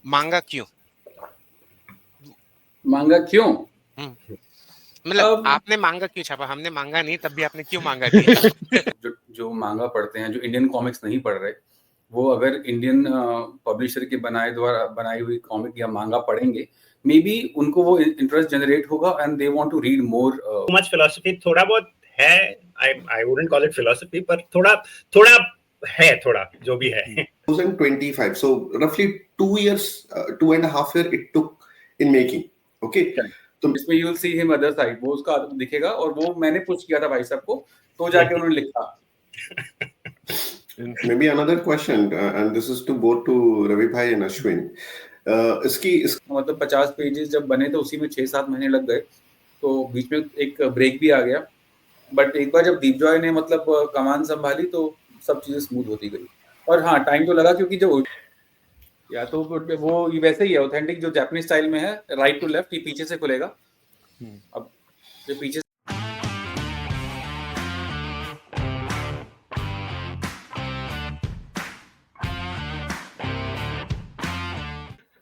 मांगा क्यों? मांगा क्यों? मतलब आपने मांगा क्यों छापा? हमने मांगा नहीं, तब भी आपने क्यों मांगा दिया? जो मांगा पढ़ते हैं, जो इंडियन कॉमिक्स नहीं पढ़ रहे, वो अगर इंडियन पब्लिशर के द्वारा बनाई हुई कॉमिक या मांगा पढ़ेंगे, मे बी उनको वो इंटरेस्ट जनरेट होगा and they want to read more. Much philosophy थोड़ा बहुत है, I wouldn't call it philosophy, पर थोड़ा है, थोड़ा जो भी है। 2025, so roughly 2 years, 2.5 year it took in making. Okay, तो इसमें you will see him other side, वो उसका दिखेगा, और वो मैंने पूछ किया था भाई साहब को, तो जाके उन्होंने लिखा। maybe another question, and this is to both to Ravi bhai and Ashwin. इसकी मतलब 50 पेजेस जब बने तो उसी में 6-7 महीने लग गए, तो बीच में एक ब्रेक भी आ गया, बट एक बार जब दीप जॉय ने मतलब कमान संभाली तो सब चीजें स्मूथ होती गई। और हाँ, टाइम तो लगा, क्योंकि जो या तो वो वैसे ही है ऑथेंटिक, जो जापानीज स्टाइल में है, राइट टू लेफ्ट, ये पीछे से खुलेगा। अब ये पीछे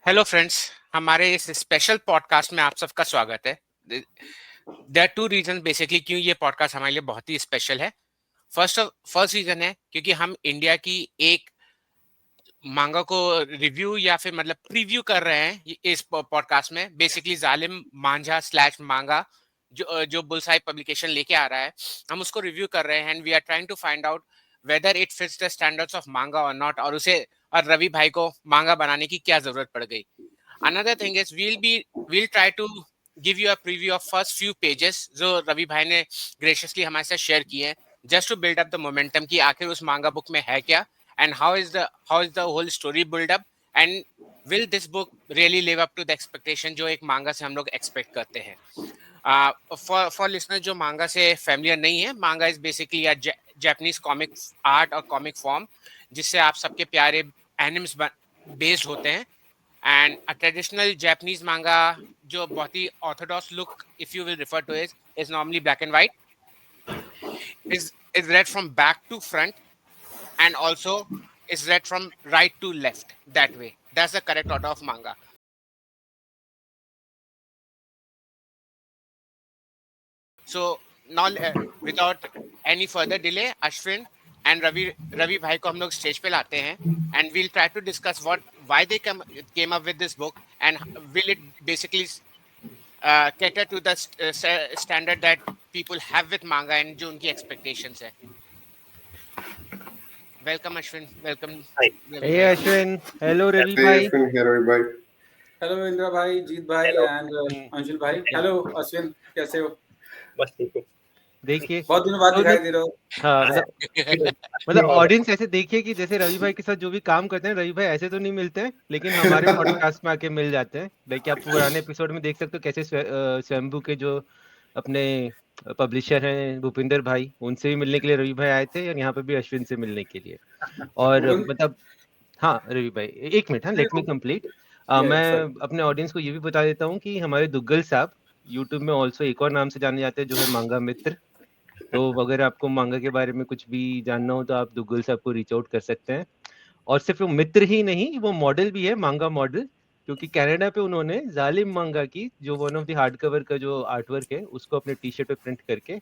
हेलो फ्रेंड्स, हमारे इस स्पेशल पॉडकास्ट में आप सबका स्वागत है। There are two reason basically क्यों ये पॉडकास्ट हमारे लिए बहुत ही स्पेशल है। फर्स्ट रीजन है क्योंकि हम इंडिया की एक मांगा को रिव्यू या फिर मतलब प्रीव्यू कर रहे हैं इस पॉडकास्ट में। बेसिकली जालिम मांझा स्लैश मांगा जो बुलसाई पब्लिकेशन लेके आ रहा है, हम उसको रिव्यू कर रहे हैं and we are trying to find out whether it fits the standards of manga और नॉट, और रवि भाई को मांगा बनाने की क्या जरूरत पड़ गई। Another thing is we'll try to give you a preview of first few pages जो रवि भाई ने ग्रेशियसली हमारे साथ शेयर किए हैं, just to build up the momentum कि आखिर उस मांगा बुक में है क्या, and how is the whole story build up, and will this book really live up to the expectation जो एक मांगा से हम लोग एक्सपेक्ट करते हैं। फॉर लिसनर जो मांगा से फैमिलियर नहीं है, मांगा is basically a Japanese comic art और कॉमिक फॉर्म जिससे आप सबके प्यारे एनिम्स बेस्ड होते हैं, and a traditional Japanese manga जो बहुत ही orthodox look, if you will refer to it, is normally black and white, is read from back to front and also is read from right to left, that way. That's the correct order of manga. So now without any further delay, Ashwin and Ravi भाई को हम लोग stage पे लाते हैं and we'll try to discuss why they came up with this book and will it basically cater to the standard that people have with manga and जो उनकी expectations है। Welcome Ashwin, welcome. Hi. Hey Ashwin, hello Ravi hey bhai. Ashwin, here Ravi bhai. Hello Indira भाई, जीत भाई Hello. And Anshul भाई। Hello Ashwin, कैसे हो? बस ठीक है। देखिए बहुत दिनों बाद दिखाई दे रहे हो। हाँ, मतलब ऑडियंस ऐसे देखिए कि जैसे रवि भाई के साथ जो भी काम करते हैं, रवि भाई ऐसे तो नहीं मिलते हैं, लेकिन हमारे पॉडकास्ट में आके मिल जाते हैं। देखिए आप पुराने एपिसोड में देख सकते हो कैसे स्वयंभू के जो अपने पब्लिशर हैं भूपिंदर भाई, उनसे भी मिलने के लिए रवि भाई आए थे और यहाँ पे भी अश्विन से मिलने के लिए। और मतलब हाँ रवि भाई एक मिनट, हाँ लेट मी कंप्लीट। मैं अपने ऑडियंस को ये भी बता देता हूँ कि हमारे दुग्गल साहब यूट्यूब में ऑल्सो एक और नाम से जाने जाते हैं जो है मांगा मित्र। तो अगर आपको मांगा के बारे में कुछ भी जानना हो तो आप दुग्गल साहब को रीच आउट कर सकते हैं। और सिर्फ वो मित्र ही नहीं, वो मॉडल भी है, मांगा मॉडल, क्योंकि कनाडा पे उन्होंने जालिम मांगा की जो one of the hard cover का जो आर्ट वर्क है उसको अपने टी शर्ट पे प्रिंट करके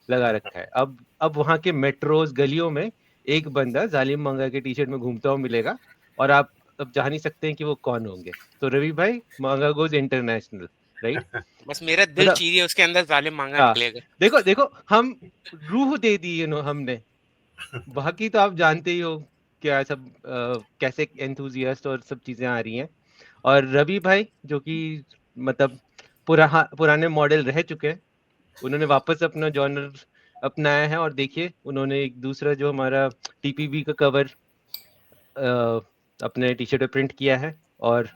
लगा रखा है। अब वहाँ के मेट्रोज गलियों में एक बंदा जालिम मांगा के टी शर्ट में घूमता हुआ मिलेगा और आप अब जान ही सकते हैं कि वो कौन होंगे। तो रवि भाई, मांगा गोज इंटरनेशनल, राइट? बस मेरा दिल चीरिए उसके अंदर जालिम मांगा निकलेगा। देखो हम रूह दे दी हमने, बाकी तो आप जानते ही हो क्या सब कैसे एंथुजियास्ट और सब चीजें आ रही हैं। और रवि भाई जो कि मतलब पुराने मॉडल रह चुके हैं, उन्होंने वापस अपना जॉनर अपनाया है। और देखिए उन्होंने एक दूसरा जो हमारा टीपीबी का कवर अपने टी शर्ट पे प्रिंट किया है। और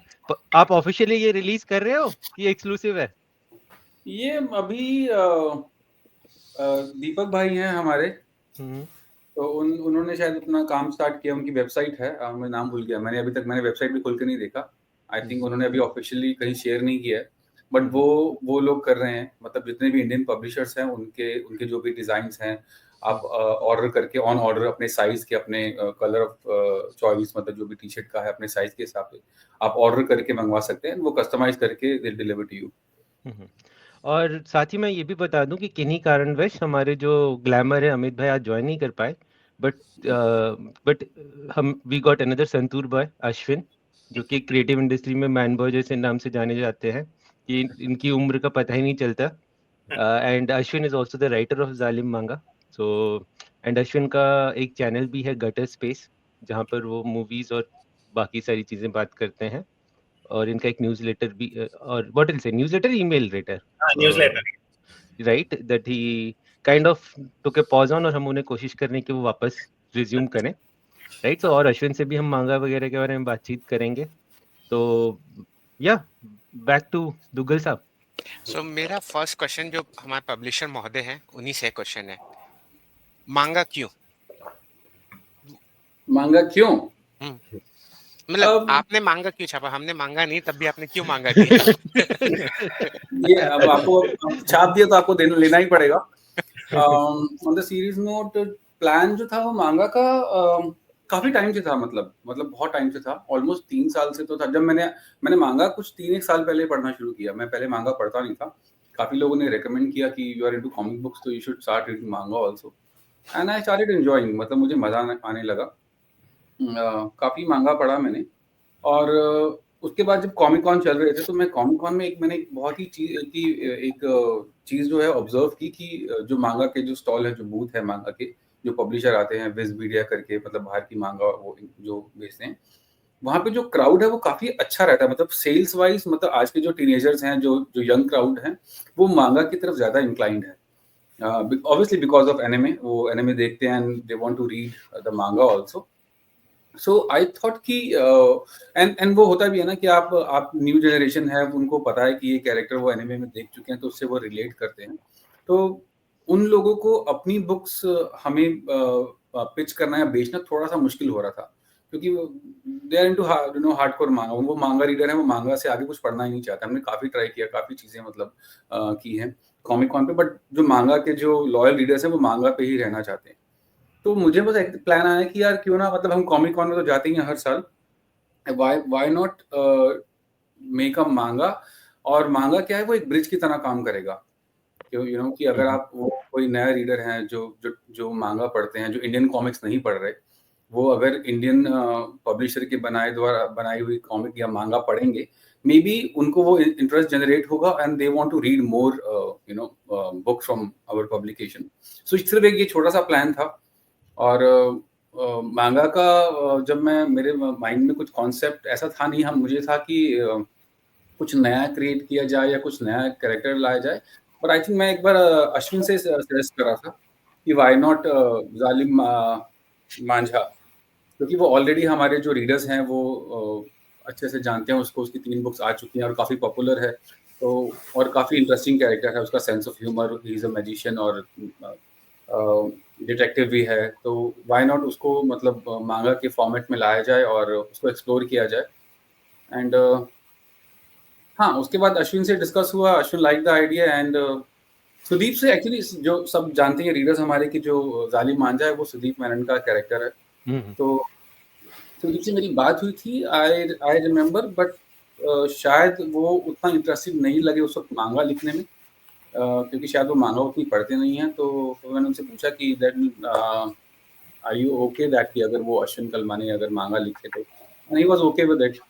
आप ऑफिशियली ये रिलीज कर रहे हो, ये एक्सक्लूसिव है? ये अभी दीपक भाई हैं हमारे, तो उन्होंने शायद अपना काम स्टार्ट किया, उनकी वेबसाइट है, मैं नाम भूल गया, मैंने वेबसाइट भी खोल के नहीं देखा। आई थिंक उन्होंने अभी ऑफिशियली कहीं शेयर नहीं किया है, बट वो लोग कर रहे हैं, मतलब जितने भी इंडियन पब्लिशर्स हैं उनके जो भी डिजाइन्स हैं, आप ऑर्डर करके ऑन ऑर्डर अपने साइज के, अपने कलर ऑफ चॉइस, मतलब जो भी टी शर्ट का है अपने साइज के हिसाब से आप ऑर्डर करके मंगवा सकते हैं, वो कस्टमाइज करके दे डिलीवर टू यू। और साथ ही मैं ये भी बता दूं कि किन्हीं कारणवश हमारे जो ग्लैमर है अमित भाई आज ज्वाइन नहीं कर पाए, बट हम we got another Santoor boy Ashwin, जो कि क्रिएटिव इंडस्ट्री में मैन बॉय जैसे नाम से जाने जाते हैं, कि इनकी उम्र का पता ही नहीं चलता। And Ashwin is also the writer of जालिम मांगा। सो एंड अश्विन का एक चैनल भी है गटर स्पेस, जहाँ पर वो मूवीज और बाकी सारी चीजें बात करते हैं। और इनका एक न्यूज़लेटर भी, और what will say newsletter, email letter, newsletter, right, that he kind of took a pause on, और हम उन्हें कोशिश करने की वो वापस रिज्यूम करें, राइट। सो और अश्विन से भी हम मांगा वगैरह के बारे में बातचीत करेंगे। तो या बैक टू दुग्गल साहब। सो मेरा फर्स्ट क्वेश्चन जो हमारे पब्लिशर महोदय हैं उन्हीं से क्वेश्चन है, मांगा क्यों? मांगा क्यों? मतलब आपने मांगा क्यों छापा? हमने मांगा नहीं, तब भी आपने क्यों मांगा दिया? ये अब आपको छाप दिया तो आपको लेना ही पड़ेगा। On the series note, plan जो था वो मांगा का काफी टाइम से था, मतलब बहुत टाइम से था, ऑलमोस्ट 3 साल से तो था। जब मैंने मांगा कुछ 3-1 साल पहले पढ़ना शुरू किया। मैं पहले मांगा पढ़ता नहीं था। काफी लोगों ने रेकमेंड किया कि you are into comic books तो you should start reading manga also, and I started enjoying, मतलब मुझे मजा आने लगा। काफी मांगा पढ़ा मैंने। और उसके बाद जब कॉमिक कॉन चल रहे थे तो मैं कॉमिक कॉन में मैंने एक बहुत ही एक चीज जो है ऑब्जर्व की कि जो मांगा के जो स्टॉल है, जो बूथ है मांगा के, जो पब्लिशर आते हैं विज मीडिया करके, मतलब बाहर की मांगा वो जो बेचते हैं, वहाँ पे जो क्राउड है वो काफी अच्छा रहता है। मतलब सेल्स वाइज, मतलब आज के जो टीनेजर्स हैं, जो यंग क्राउड हैं, वो मांगा की तरफ ज्यादा इंक्लाइंड है। ऑब्वियसली बिकॉज ऑफ एनिमे, वो एनिमे देखते हैं and they want to read the manga also. So I thought कि एंड वो होता भी है ना कि आप न्यू जनरेशन है, उनको पता है कि ये कैरेक्टर वो एनिमे में देख चुके हैं, तो उससे वो रिलेट करते हैं। तो उन लोगों को अपनी बुक्स हमें पिच करना या बेचना थोड़ा सा मुश्किल हो रहा था, क्योंकि दे आर इनटू हार्डकोर मांगा, वो मांगा रीडर है, वो मांगा से आगे कुछ पढ़ना ही नहीं चाहता। हमने काफी ट्राई किया, काफी चीजें मतलब की हैं कॉमिक कॉन पे, बट जो मांगा के जो लॉयल रीडर्स हैं वो मांगा पे ही रहना चाहते हैं। तो मुझे बस एक प्लान आया कि यार क्यों ना, मतलब हम कॉमिक कॉन में तो जाते ही हैं हर साल, व्हाई नॉट मेक अ मांगा। और मांगा क्या है, वो एक ब्रिज की तरह काम करेगा। यू नो कि अगर आप वो कोई नया रीडर हैं जो मांगा पढ़ते हैं, जो इंडियन कॉमिक्स नहीं पढ़ रहे, वो अगर इंडियन पब्लिशर के बनाई हुई कॉमिक या मांगा पढ़ेंगे, मे बी उनको वो इंटरेस्ट जनरेट होगा and they want to read more book from our publication. So सिर्फ एक ये छोटा सा प्लान था। और मांगा का जब मेरे माइंड में कुछ कॉन्सेप्ट ऐसा था नहीं, हम मुझे था कि कुछ नया क्रिएट किया जाए या कुछ नया कैरेक्टर लाया जाए। पर आई थिंक मैं एक बार अश्विन से सजेस्ट कर रहा था कि व्हाई नॉट जालिम मांझा, क्योंकि वो ऑलरेडी हमारे जो रीडर्स हैं वो अच्छे से जानते हैं उसको, उसकी 3 बुक्स आ चुकी हैं और काफ़ी पॉपुलर है। तो और काफ़ी इंटरेस्टिंग कैरेक्टर है, उसका sense of humour, he is a magician और डिटेक्टिव भी है। तो व्हाई नॉट उसको मतलब मांगा के फॉर्मेट में लाया जाए और उसको एक्सप्लोर किया जाए। एंड हाँ, उसके बाद अश्विन से डिस्कस हुआ, Ashwin like the idea, and Sudeep से एक्चुअली जो सब जानते हैं रीडर्स हमारे की, जो जालिम मांझा है वो सुदीप मेनन का कैरेक्टर है। तो सुदीप से मेरी बात हुई थी, आई रिमेम्बर, बट शायद वो उतना इंटरेस्टेड नहीं लगे उस वक्त मांगा लिखने में, क्योंकि शायद वो मांगा उतनी पढ़ते नहीं हैं। तो मैंने उनसे पूछा कि that are you okay that, कि अगर वो अश्विन कलमानी अगर मांगा लिखे तो, and he was okay with it.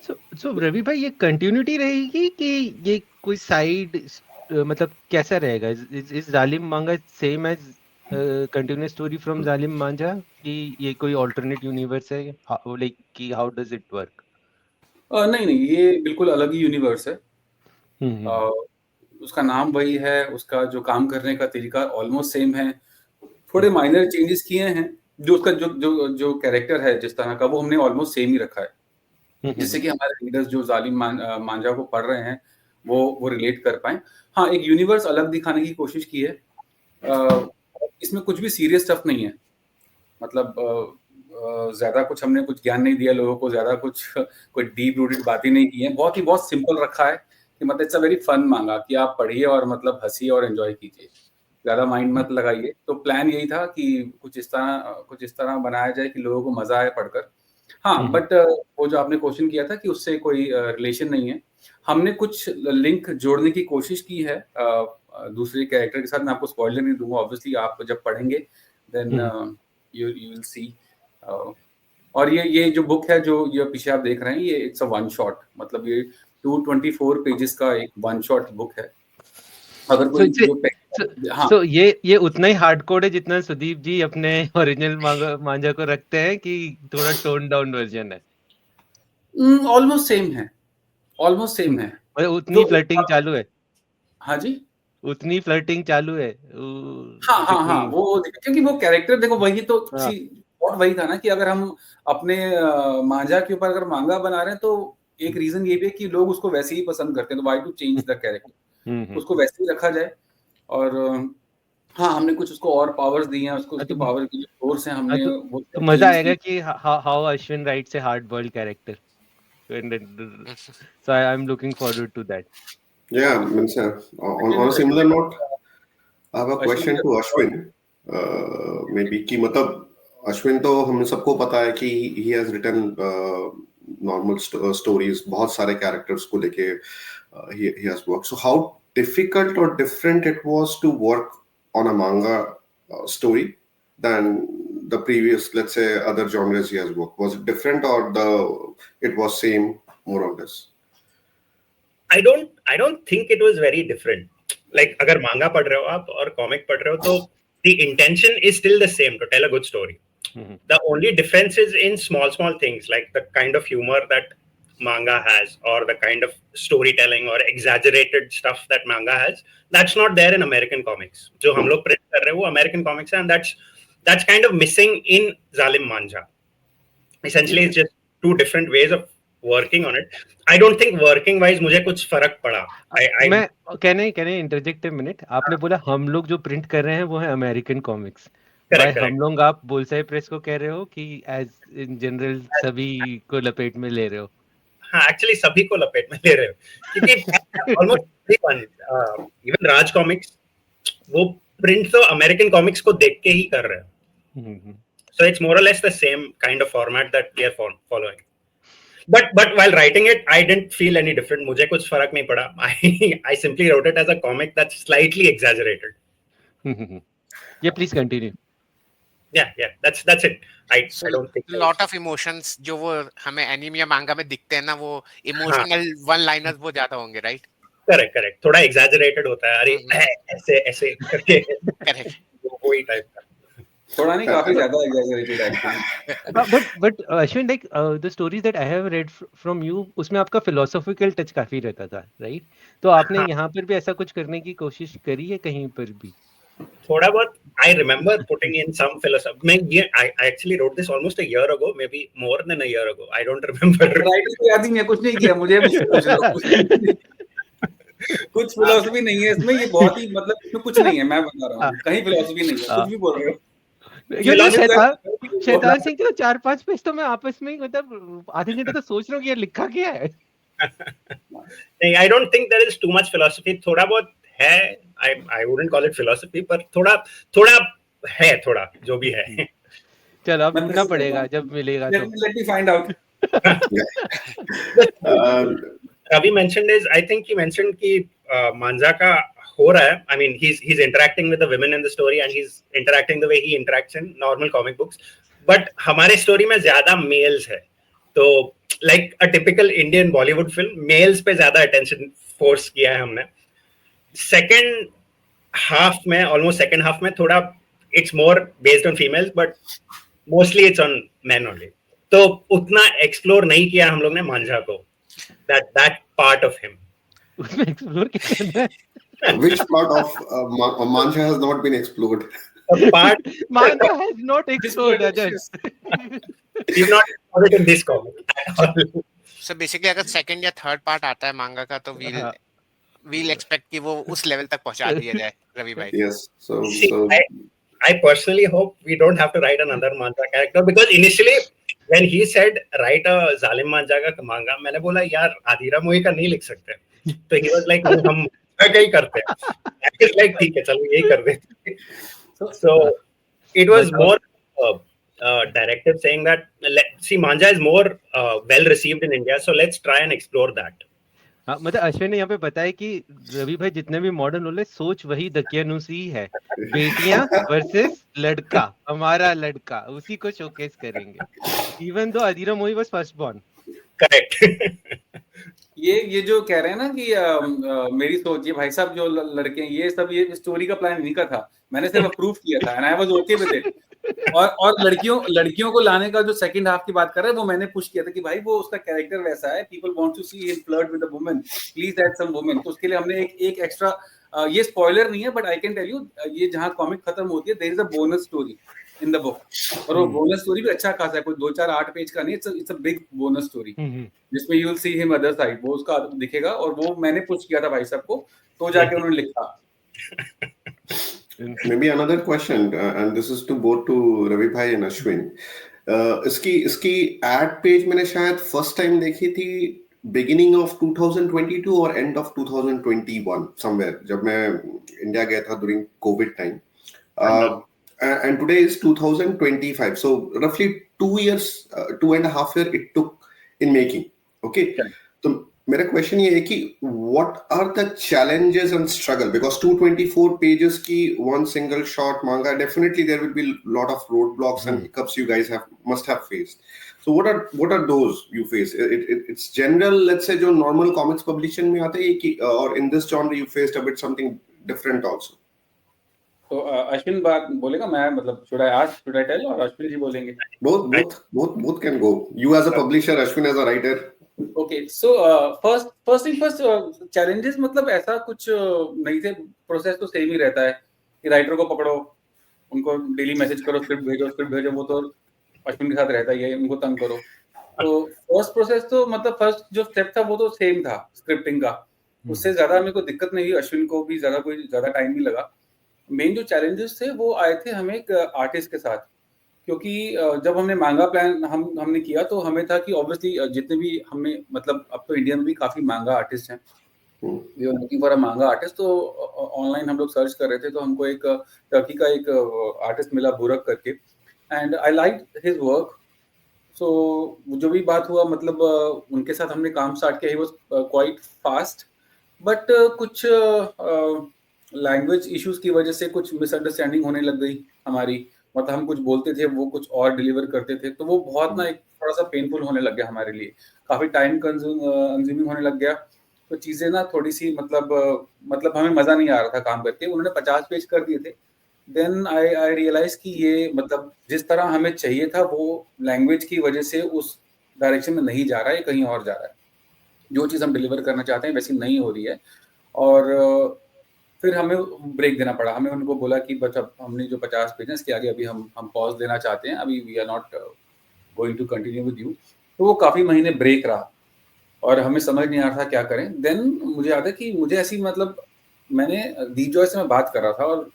So Ravi भाई, ये कंटिन्यूटी रहेगी कि ये कोई साइड, मतलब कैसा रहेगा? Is Zalim manga same as continuous story from Zalim Manjha, कि ये कोई अल्टरनेट यूनिवर्स है, लाइक कि हाउ डज इट वर्क? नहीं, ये बिल्कुल अलग ही यूनिवर्स है। उसका नाम वही है, उसका जो काम करने का तरीका ऑलमोस्ट सेम है, थोड़े माइनर चेंजेस किए हैं। जो उसका जो कैरेक्टर है जिस तरह का, वो हमने ऑलमोस्ट सेम ही रखा है, जिससे कि हमारे रीडर्स जो जालिम मांझा को पढ़ रहे हैं वो रिलेट कर पाए। हाँ, एक यूनिवर्स अलग दिखाने की कोशिश की है। इसमें कुछ भी सीरियस स्टफ नहीं है, मतलब ज्यादा कुछ हमने कुछ ज्ञान नहीं दिया लोगों को, ज्यादा कुछ कोई डीप रूटेड बातें नहीं की है, बहुत सिंपल रखा है कि मतलब इट्स अ वेरी फन मांगा कि आप पढ़िए और मतलब हंसिए और एंजॉय कीजिए। ज़्यादा माइंड मत लगाइए। तो प्लान यही था कि कुछ इस तरह बनाया जाए कि लोगों को मज़ा आए पढ़कर। हाँ, बट वो जो आपने क्वेश्चन किया था कि उससे कोई रिलेशन नहीं है। हमने कुछ लिंक जोड़ने की कोशिश की है दूसरे कैरेक्टर के साथ। मैं आपको स्पॉइलर नहीं दूँगा, ऑब्वियसली आप जब पढ़ेंगे देन यू विल सी। और ये जो बुक है, जो ये पीछे आप देख रहे हैं, ये इट्स अ वन शॉट, मतलब ये 224 पेजेस का एक वन शॉट बुक है। अगर कोई हाँ, so ये उतना ही हार्डकोर है जितना सुदीप जी अपने ओरिजिनल मांझा को रखते हैं कि थोड़ा टोन डाउन वर्जन है? ऑलमोस्ट सेम है, ऑलमोस्ट सेम है। मतलब उतनी तो फ्लर्टिंग चालू है? हाँ जी, उतनी फ्लर्टिंग चालू है हाँ, वो क्योंकि वो कैरेक्टर देखो वही तो हाँ। और वही था ना कि अगर हम अपने मांझा के ऊपर अगर मांगा बना रहे हैं तो एक रीजन ये भी है कि लोग उसको वैसे ही पसंद करते हैं, तो why to change the character, उसको वैसे ही रखा जाए। और हाँ, हमने कुछ उसको और पावर्स दी हैं, उसको उसकी पावर की जो सोर्स है हमने वो तो मजा आएगा कि how Ashwin writes a hard boiled character, so I am looking forward to that. Yeah, means on a similar note, I have a question to Ashwin. Maybe कि मतलब अश्विन तो हम सबको पता है कि he has written normal stories, बहुत सारे characters को लेके he has worked. So how difficult or different it was to work on a manga story than the previous, let's say, other genres he has worked? Was it different or it was same more or less? I don't think it was very different. Like अगर manga पढ़ रहे हो आप और comic पढ़ रहे हो तो the intention is still the same, to tell a good story. The only difference is in small things, like the kind of humor that manga has, or the kind of storytelling or exaggerated stuff that manga has. That's not there in American comics. जो हम लोग print कर रहे हैं वो American comics है, and that's kind of missing in Zalim Manja. Essentially, it's just two different ways of working on it. I don't think working wise मुझे कुछ फर्क पड़ा. मैं can I interject a minute? आपने बोला हम लोग जो प्रिंट कर रहे हैं वो है अमेरिकन कॉमिक्स। भाई हम लोग आप बोलसाई प्रेस को कह रहे हो कि एज इन जनरल सभी को लपेट में ले रहे हो? हाँ, एक्चुअली सभी को लपेट में ले रहे हो, क्योंकि ऑलमोस्ट इवन राज कॉमिक्स वो प्रिंट तो अमेरिकन कॉमिक्स को देख के ही कर रहे हैं. So it's more or less the same kind of format that we are following. But while writing it, I didn't feel any different. मुझे कुछ फर्क नहीं पड़ा. I simply wrote it as a comic that's slightly exaggerated. Yeah, please continue. Yeah, that's it. I don't think lot of emotions जो वो हमें anime या मांगा में दिखते हैं ना, वो इमोशनल वन लाइनर्स वो ज्यादा होंगे, राइट? करेक्ट. थोड़ा exaggerated होता है. अरे ऐसे करके करेक्ट. वही टाइप का. थोड़ा नहीं, काफी ज्यादा exaggerated actually. But Ashwin, like the stories that I have read from you, उसमें आपका philosophical touch काफी रहता था, right? तो आपने यहाँ पर भी ऐसा कुछ करने की कोशिश करी है कहीं पर भी? थोड़ा बहुत. I remember putting in some philosophy. I actually wrote this almost a year ago, maybe more than a year ago. I don't remember. Writer को याद ही नहीं है, कुछ नहीं किया, मुझे पूछ लो. कुछ फिलोसफी नहीं है इसमें, ये बहुत ही मतलब इसमें कुछ नहीं है, मैं बता रहा हूँ, कहीं फिलोसफी नहीं है, कुछ भी बोल रहे हो. शैतान सिंह के 4-5 पेज तो मैं आपस में ही मतलब आधे घंटे तो सोच रहा हूँ कि ये लिखा क्या है. नहीं, I don't think there is too much philosophy. थोड़ा बहुत है. I wouldn't call it philosophy, पर थोड़ा है, थोड़ा जो भी है. चलो अब ढूंढना पड़ेगा जब मिलेगा तो. Let me find out. Ravi mentioned is, I think he mentioned कि मांझा का हो रहा है. I mean, he's interacting with the women in the story, and he's interacting the way he interacts in normal comic books. But हमारे story में ज्यादा mails है, तो like a typical Indian Bollywood film, males पे ज्यादा attention force किया है हमने. Second half में थोड़ा it's more based on females, but mostly it's on men only. तो उतना explore नहीं किया हम लोग ने मांझा को, that part of him. उसमें explore क्या करना है? Which part of Manja has not been explored? Manja has not explored. He's not explored in this comic. So basically अगर second या third part आता है मांगा का तो we'll expect कि वो उस level तक पहुंचा दिया जाए, रवि भाई. Yes. So I personally hope we don't have to write another Manja character, because initially when he said write a Zalim Manja का manga, मैंने बोला यार आदिरा मोही का नहीं लिख सकते. So he was like, हम यही करते हैं, लाइक ठीक है चलो यही कर देते। So it was more directive saying that see Manja is more well received in India, so let's try and explore that. हाँ, मतलब अश्विन ने यहाँ पे बताया कि रवि भाई जितने भी मॉडर्न रोल है सोच वही दकियानुसी है, बेटियां वर्सेस लड़का, हमारा लड़का, उसी को शोकेस करेंगे। इवन दो अधीरा मोही वाज फर्स्ट बॉर्न। करेक्ट। ये जो कह रहे हैं ना कि मेरी सोच, ये भाई साहब जो लड़के हैं ये सब, ये स्टोरी का प्लान इन्हीं का था, मैंने सिर्फ अप्रूव किया था and I was okay with it. और लड़कियों को लाने का जो सेकंड हाफ की बात कर रहे हैं वो मैंने पुश किया था कि भाई वो उसका कैरेक्टर वैसा है, people want to see him flirt with a woman, please add some woman. तो उसके लिए हमने एक एक्स्ट्रा, ये स्पॉइलर नहीं है but I can tell you, ये जहां कॉमिक खत्म होती है there is a bonus story in the book, और वो बोनस स्टोरी भी अच्छा खासा है, कोई 2-4-8 पेज का नहीं, it's a big bonus story जिसमें you will see him other side, वो उसका दिखेगा, और वो मैंने पुश किया था भाई साहब को, तो जाके उन्होंने लिखा। Maybe another question, and this is to both to Ravi Bhai and Ashwin. इसकी ad page मैंने शायद first time देखी थी beginning of 2022 और end of 2021 somewhere, जब मैं इंडिया गया था during COVID time. And today is 2025, so roughly 2 years, 2.5 years it took in making. Okay. तो मेरा क्वेश्चन ये है कि what are the challenges and struggle, because 224 pages की one single short manga, definitely there will be lot of roadblocks and hiccups you guys must have faced. So what are those you face? It's general, let's say जो normal comics publication में आते हैं कि, or in this genre you faced a bit something different also. तो अश्विन बात बोलेगा, मैं मतलब should I ask, should I tell, और अश्विन जी बोलेंगे? Both can go. You as a publisher, Ashwin as a writer. Okay, so first thing first, challenges मतलब ऐसा कुछ नहीं थे, प्रोसेस तो सेम ही रहता है कि राइटर को पकड़ो, उनको डेली मैसेज करो, स्क्रिप्ट भेजो, वो तो अश्विन के साथ रहता ही है, उनको तंग करो। तो फर्स्ट प्रोसेस तो मतलब फर्स्ट जो स्टेप था वो तो सेम था स्क्रिप्टिंग का, उससे ज्यादा मेरे को दिक्कत नहीं हुई, अश्विन को भी ज्यादा टाइम नहीं लगा। मेन जो चैलेंजेस थे वो आए थे हमें एक आर्टिस्ट के साथ, क्योंकि जब हमने मांगा प्लान हमने किया तो हमें था कि ऑब्वियसली जितने भी हमने, मतलब अब तो इंडिया में भी काफी मांगा आर्टिस्ट हैं, we are looking for a manga artist. तो ऑनलाइन हम लोग सर्च कर रहे थे, तो हमको एक टर्की का एक आर्टिस्ट मिला, बुरक करके, and I like his work. So जो भी बात हुआ, मतलब उनके साथ हमने काम स्टार्ट किया, he was quite fast, but कुछ लैंग्वेज इश्यूज की वजह से कुछ मिसअंडरस्टैंडिंग होने लग गई हमारी, मतलब हम कुछ बोलते थे वो कुछ और डिलीवर करते थे, तो वो बहुत ना एक थोड़ा सा पेनफुल होने लग गया हमारे लिए, काफी टाइम कंज्यूमिंग होने लग गया। तो चीजें ना थोड़ी सी मतलब हमें मजा नहीं आ रहा था काम करके। उन्होंने 50 पेज कर दिए थे, देन आई रियलाइज कि ये मतलब जिस तरह हमें चाहिए था वो लैंग्वेज की वजह से उस डायरेक्शन में नहीं जा रहा है, कहीं और जा रहा है, जो चीज़ हम डिलीवर करना चाहते हैं वैसी नहीं हो रही है। और फिर हमें ब्रेक देना पड़ा, हमें उनको बोला कि बस अब हमने जो 50 पेज हैं इसके आगे अभी हम पॉज देना चाहते हैं, अभी we are not going to continue with you. तो वो काफ़ी महीने ब्रेक रहा और हमें समझ नहीं आ रहा था क्या करें। देन मुझे याद है कि मुझे ऐसी, मतलब मैंने दीप जॉय से मैं बात कर रहा था और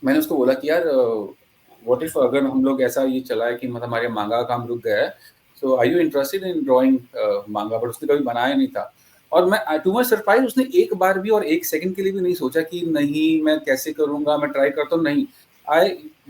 मैंने उसको बोला कि यार व्हाट इफ अगर हम लोग ऐसा ये चला है कि मतलब हमारे मांगा काम रुक गया है, so are you interested in drawing manga, but उसने कभी बनाया नहीं था। और मैं टू मच सरप्राइज, उसने एक बार भी और एक सेकंड के लिए भी नहीं सोचा कि नहीं मैं कैसे करूंगा, मैं ट्राई करता हूँ, नहीं।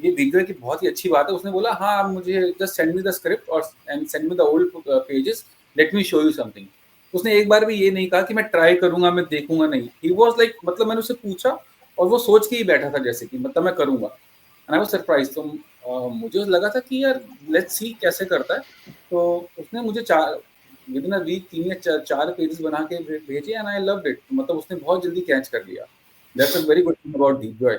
ये दीप जॉय की बहुत ही अच्छी बात है, उसने बोला हाँ आप मुझे just send me the script और and send me the old pages, let me show you something. उसने एक बार भी ये नहीं कहा कि मैं ट्राई करूंगा, मैं देखूंगा, नहीं। ही वाज लाइक, मतलब मैंने उससे पूछा और वो सोच के ही बैठा था जैसे कि मतलब मैं करूंगा, एंड आई वाज सरप्राइज। तो मुझे लगा था कि यार लेट्स सी कैसे करता है। तो उसने मुझे विद इन अ वीक 3 या 4 पेजेस बना के भेजे एंड आई लव्ड इट। मतलब उसने बहुत जल्दी कैच कर लिया। That's a very good thing about Deep Joy.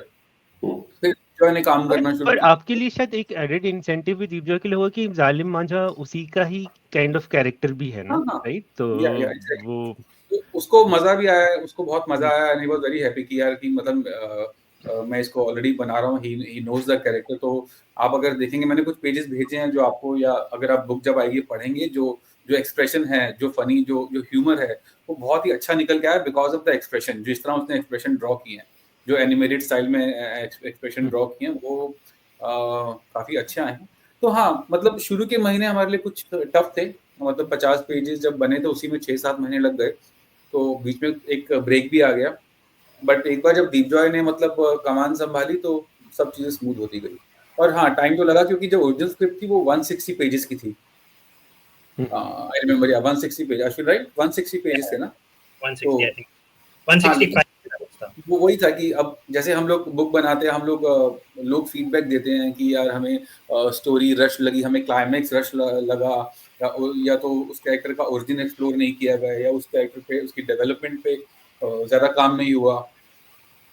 फिर जॉय ने काम करना शुरू पर किया। आपके लिए शायद एक एडेड इंसेंटिव भी दीप जॉय के लिए होगा कि जालिम मांझा उसी का ही काइंड ऑफ कैरेक्टर भी है ना, हाँ, राइट? तो exactly. वो उसको मजा भी आया, उसको बहुत मजा आया and he was very happy कि यार कि मतलब मैं इसको ऑलरेडी बना रहा हूँ, ही नोज द कैरेक्टर। तो आप अगर देखेंगे मैंने कुछ पेजेस भेजे हैं जो आपको, या अगर आप बुक जब आएगी पढ़ेंगे, जो एक्सप्रेशन है, जो फनी जो ह्यूमर है, वो बहुत ही अच्छा निकल के आया बिकॉज ऑफ द एक्सप्रेशन। जिस तरह उसने एक्सप्रेशन ड्रॉ किए हैं, जो एनिमेटेड स्टाइल में एक्सप्रेशन ड्रॉ किए हैं, वो काफ़ी अच्छे आए हैं। तो हाँ, मतलब शुरू के महीने हमारे लिए कुछ टफ थे, मतलब 50 पेजेस जब बने तो उसी में 6-7 महीने लग गए। तो बीच में एक ब्रेक भी आ गया बट एक बार जब दीप जॉय ने मतलब कमान संभाली तो सब चीजें स्मूथ होती गई। और हाँ, टाइम तो लगा क्योंकि जो ओरिजिनल स्क्रिप्ट थी वो 160 पेजेस की थी। आई रिमेम्बर, या 160 page, I should write 160 pages थे ना। 160 आई थिंक हाँ, 165 था। वो वही था कि अब जैसे हम लोग बुक बनाते हैं, हम लोग फीडबैक देते हैं कि यार हमें स्टोरी रश लगी, हमें क्लाइमेक्स रश लगा, या तो उस कैरेक्टर का ओरिजिन एक्सप्लोर नहीं किया गया, या उस कैरेक्टर पे उसकी डेवलपमेंट पे ज़्यादा काम नहीं हुआ।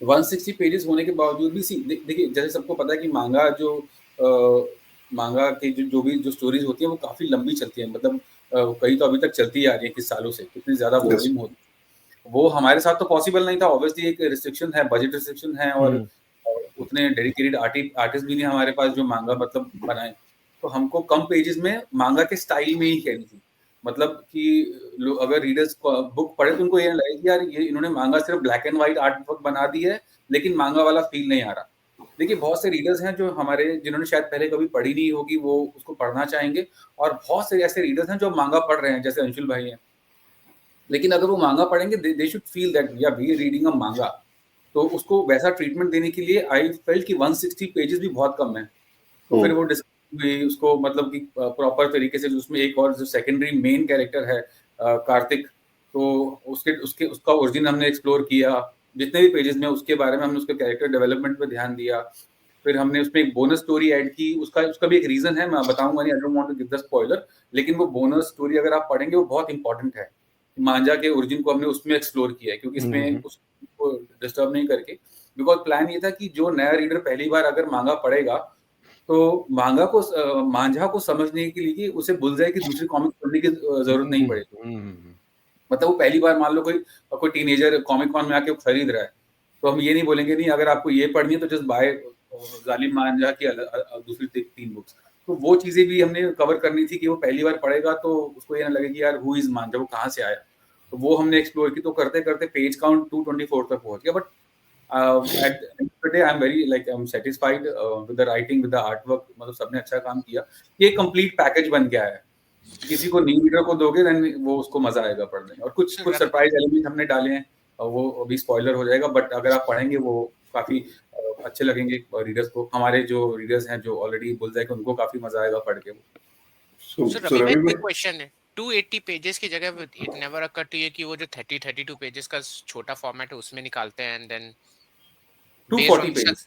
160 पेजेस होने के बावजूद भी देखिए, जैसे सबको पता है कि मांगा की जो स्टोरीज होती है वो काफ़ी लंबी चलती है, मतलब कई तो अभी तक चलती आ रही है किस सालों से, कितनी ज़्यादा वॉल्यूम होती है। वो हमारे साथ तो पॉसिबल नहीं था, ऑब्वियसली एक रिस्ट्रिक्शन है, बजट रिस्ट्रिक्शन है, और उतने डेडिकेटेड आर्टिस्ट भी नहीं हमारे पास जो मांगा मतलब बनाए। तो हमको कम पेजेस में मांगा के स्टाइल में ही कहनी थी, मतलब कि अगर रीडर्स बुक पढ़े तो उनको ये लगे कि यार ये इन्होंने मांगा सिर्फ black and white art work बना दी है, लेकिन मांगा वाला फील नहीं आ रहा। देखिए, बहुत से रीडर्स हैं जो हमारे, जिन्होंने शायद पहले कभी पढ़ी नहीं होगी, वो उसको पढ़ना चाहेंगे, और बहुत से ऐसे रीडर्स हैं जो मांगा पढ़ रहे हैं, जैसे अंशुल भाई हैं, लेकिन अगर वो मांगा पढ़ेंगे they should feel that we are reading a manga. तो उसको वैसा ट्रीटमेंट देने के लिए आई फेल्ट कि 160 पेजेस भी बहुत कम है। तो फिर वो डिस्कशन हुई उसको, मतलब कि प्रॉपर तरीके से, उसमें एक और जो सेकेंडरी मेन कैरेक्टर है कार्तिक, तो उसका ओरिजिन हमने एक्सप्लोर किया जितने भी पेजेस में, उसके बारे में हमने उसके कैरेक्टर डेवलपमेंट पे ध्यान दिया। फिर हमने उसमें एक बोनस स्टोरी ऐड की, उसका भी एक रीजन है, मैं बताऊंगा नहीं, I don't want to give the spoiler, लेकिन वो बोनस स्टोरी अगर आप पढ़ेंगे वो बहुत इंपॉर्टेंट है। मांझा के ओरिजिन को हमने उसमें एक्सप्लोर किया है, क्योंकि इसमें उसको डिस्टर्ब नहीं करके, बिकॉज प्लान ये था कि जो नया रीडर पहली बार अगर मांगा पढ़ेगा, तो मांझा को समझने के लिए उसे बुलजाई की दूसरी कॉमिक पढ़ने की जरूरत नहीं पड़ेगी। मतलब वो पहली बार मान लो कोई टीनेजर कॉमिक कॉन में आके खरीद रहा है, तो हम ये नहीं बोलेंगे नहीं अगर आपको ये पढ़नी है तो जस्ट बाय जालिम मांझा की दूसरी 3 बुक्स। तो वो चीजें भी हमने कवर करनी थी कि वो पहली बार पढ़ेगा तो उसको ये ना लगे कि यार हु इज मांझा, वो कहाँ से आया। तो वो हमने एक्सप्लोर की, तो करते करते पेज काउंट 224 तक पहुंच गया। But at the end of the day, I'm satisfied with the writing, with the artwork, मतलब सबने अच्छा काम किया। ये कंप्लीट पैकेज बन गया है, किसी को न्यू रीडर को दोगे देन वो उसको मजा आएगा पढ़ने में। और कुछ सरप्राइज एलिमेंट हमने डाले हैं, वो अभी स्पॉइलर हो जाएगा, बट अगर आप पढ़ेंगे वो काफी अच्छे लगेंगे रीडर्स को। हमारे जो रीडर्स हैं जो ऑलरेडी बुलजाई के, उनको काफी मजा आएगा पढ़ के। So रवि भाई, एक क्वेश्चन है, 280 पेजेस की जगह it never occurred to you कि वो जो 32 पेजेस का छोटा फॉर्मेट है उसमें निकालते हैं, एंड देन 240 पेजेस,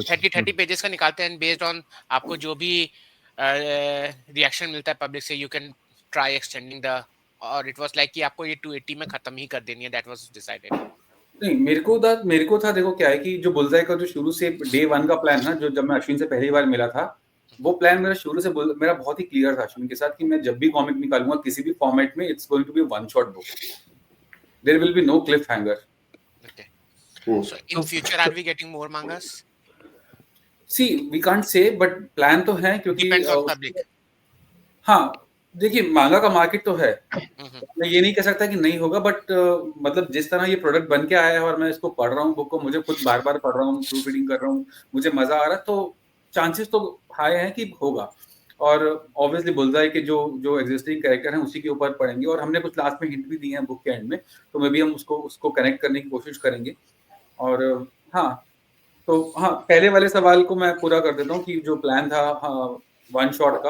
30 पेजेस का निकालते हैं, बेस्ड ऑन आपको जो भी रिएक्शन मिलता है पब्लिक से, you can try extending the, और इट वाज लाइक कि आपको ये 280 में खत्म ही कर देनी है, दैट वाज डिसाइडेड। नहीं, मेरे को था देखो क्या है कि जो बुलजाई का जो शुरू से डे 1 का प्लान ना, जो जब मैं अश्विन से पहली बार मिला था, वो प्लान मेरा शुरू से मेरा बहुत ही क्लियर था अश्विन के साथ कि मैं जब भी कॉमिक निकालूंगा किसी भी फॉर्मेट में, it's going to be one shot book, there will be no Cliff hanger. Okay. So in future are we getting more mangas? See, we can't say, but plan तो है, क्योंकि Depends on public. हाँ, देखिए मांगा का market तो है, मैं ये नहीं कह सकता कि नहीं होगा, बट मतलब जिस तरह ये प्रोडक्ट बन के आया है और मैं इसको पढ़ रहा हूँ बुक को, मुझे खुद बार बार पढ़ रहा हूँ, प्रूफ रीडिंग कर रहा हूँ, मुझे मजा आ रहा है, तो चांसेस तो हाई हैं कि होगा। और ऑब्वियसली बुलजाई के जो एग्जिस्टिंग कैरेक्टर हैं उसी के ऊपर पढ़ेंगे, और हमने कुछ लास्ट में हिंट भी दिए हैं बुक के एंड में, तो मे भी हम उसको कनेक्ट करने की कोशिश करेंगे। और हाँ, तो हाँ, पहले वाले सवाल को मैं पूरा कर देता हूँ कि जो प्लान था वन शॉट का,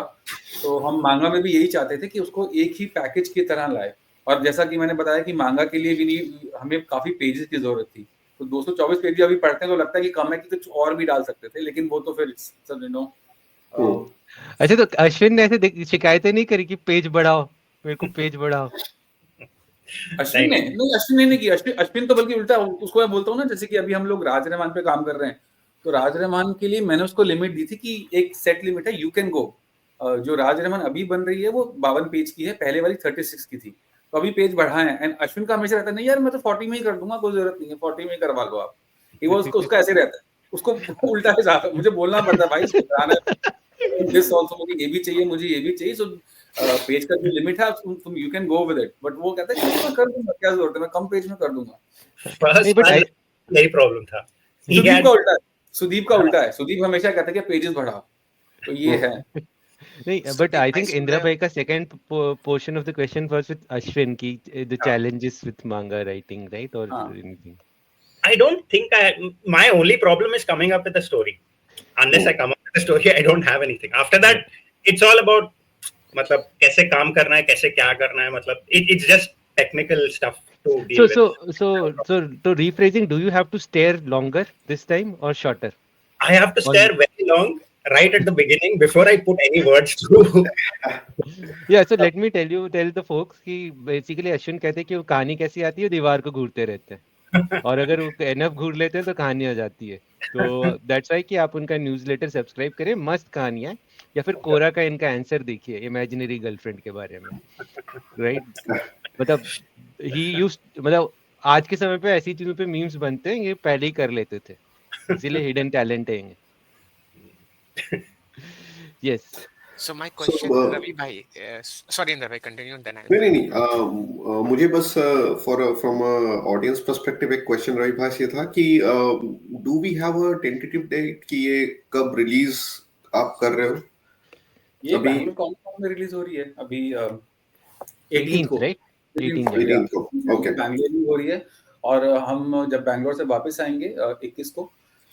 तो हम मांगा में भी यही चाहते थे कि उसको एक ही पैकेज की तरह लाए। और जैसा कि मैंने बताया कि मांगा के लिए भी नहीं, हमें काफी पेजेस की जरूरत थी, तो 224 पेज अभी पढ़ते हैं तो लगता है कि कम है, कि कुछ और भी डाल सकते थे, लेकिन वो तो फिर अच्छा, तो अश्विन ने ऐसे शिकायतें नहीं करी कि पेज बढ़ाओ, मेरे को पेज बढ़ाओ? अश्विन ने नहीं किया। अश्विन तो बल्कि उल्टा, उसको मैं बोलता हूँ ना, जैसे कि अभी हम लोग राज रहमान पे काम कर रहे हैं, तो राज रहमान के लिए मैंने उसको लिमिट दी थी कि एक सेट लिमिट है, यू कैन गो। जो राज रहमान अभी बन रही है वो 52 पेज की है, पहले वाली 36 की थी, तो अभी पेज बढ़ाए हैं। एंड अश्विन का हमेशा रहता है नहीं यार मैं तो 40 में ही कर दूंगा, कोई जरूरत नहीं है, 40 में ही करवा लो आप। वो उसका ऐसे रहता है, उसको उल्टा है, मुझे बोलना पड़ता है भाई दिस आल्सो, मुझे ये भी चाहिए, मुझे ये भी चाहिए, सो पेज का जो लिमिट है तुम you can go with it. But वो कहता है कि मैं कर दूंगा, क्या जरूरत है, मैं कम पेज में कर दूंगा। यही प्रॉब्लम था। सुदीप का उल्टा है, सुदीप हमेशा कहता है कि पेजेस बढ़ाओ, तो ये है। नहीं, So but the I think question Indra है- bhai ka second portion of the question was with Ashwin ki the हाँ. challenges with manga writing, right? Or हाँ. anything. I don't think my only problem is coming up with a story. Unless I come up with a story, I don't have anything. After that, it's all about मतलब कैसे काम करना है, कैसे क्या करना है, मतलब it's just technical stuff to deal with. So rephrasing, do you have to stare longer this time or shorter? I have to Or stare very long right at the beginning before I put any words through. yeah, so let me tell the folks कि basically Ashwin कहते हैं कि वो कहानी कैसी आती है, दीवार को घूरते रहते हैं और अगर वो एनफ घूर लेते हैं तो कहानी आ जाती है. तो दैट्स वाई कि आप उनका न्यूज़लेटर सब्सक्राइब करें, मस्त कहानियां, या फिर कोरा का इनका आंसर देखिए इमेजिनरी गर्लफ्रेंड के बारे में, राइट? मतलब ही यूज मतलब आज के समय पे ऐसी चीजों पे मीम्स बनते हैं, ये पहले ही कर लेते थे, इसीलिए हिडन टैलेंट है ये. Yes. So my question, Ravi bhai, sorry Indra bhai, continue then I'll. नहीं, मुझे बस फ्रॉम ऑडियंस पर्सपेक्टिव एक क्वेश्चन रवि भाई से था कि do we have a tentative date कि ये कब रिलीज आप कर रहे हो? ये अभी बैंगलोर कॉमिक में रिलीज हो रही है अभी 18th, को, right? 18 18 को, ओके. बैंगलोर में हो रही है और हम जब बैंगलोर से वापस आएंगे 21 को.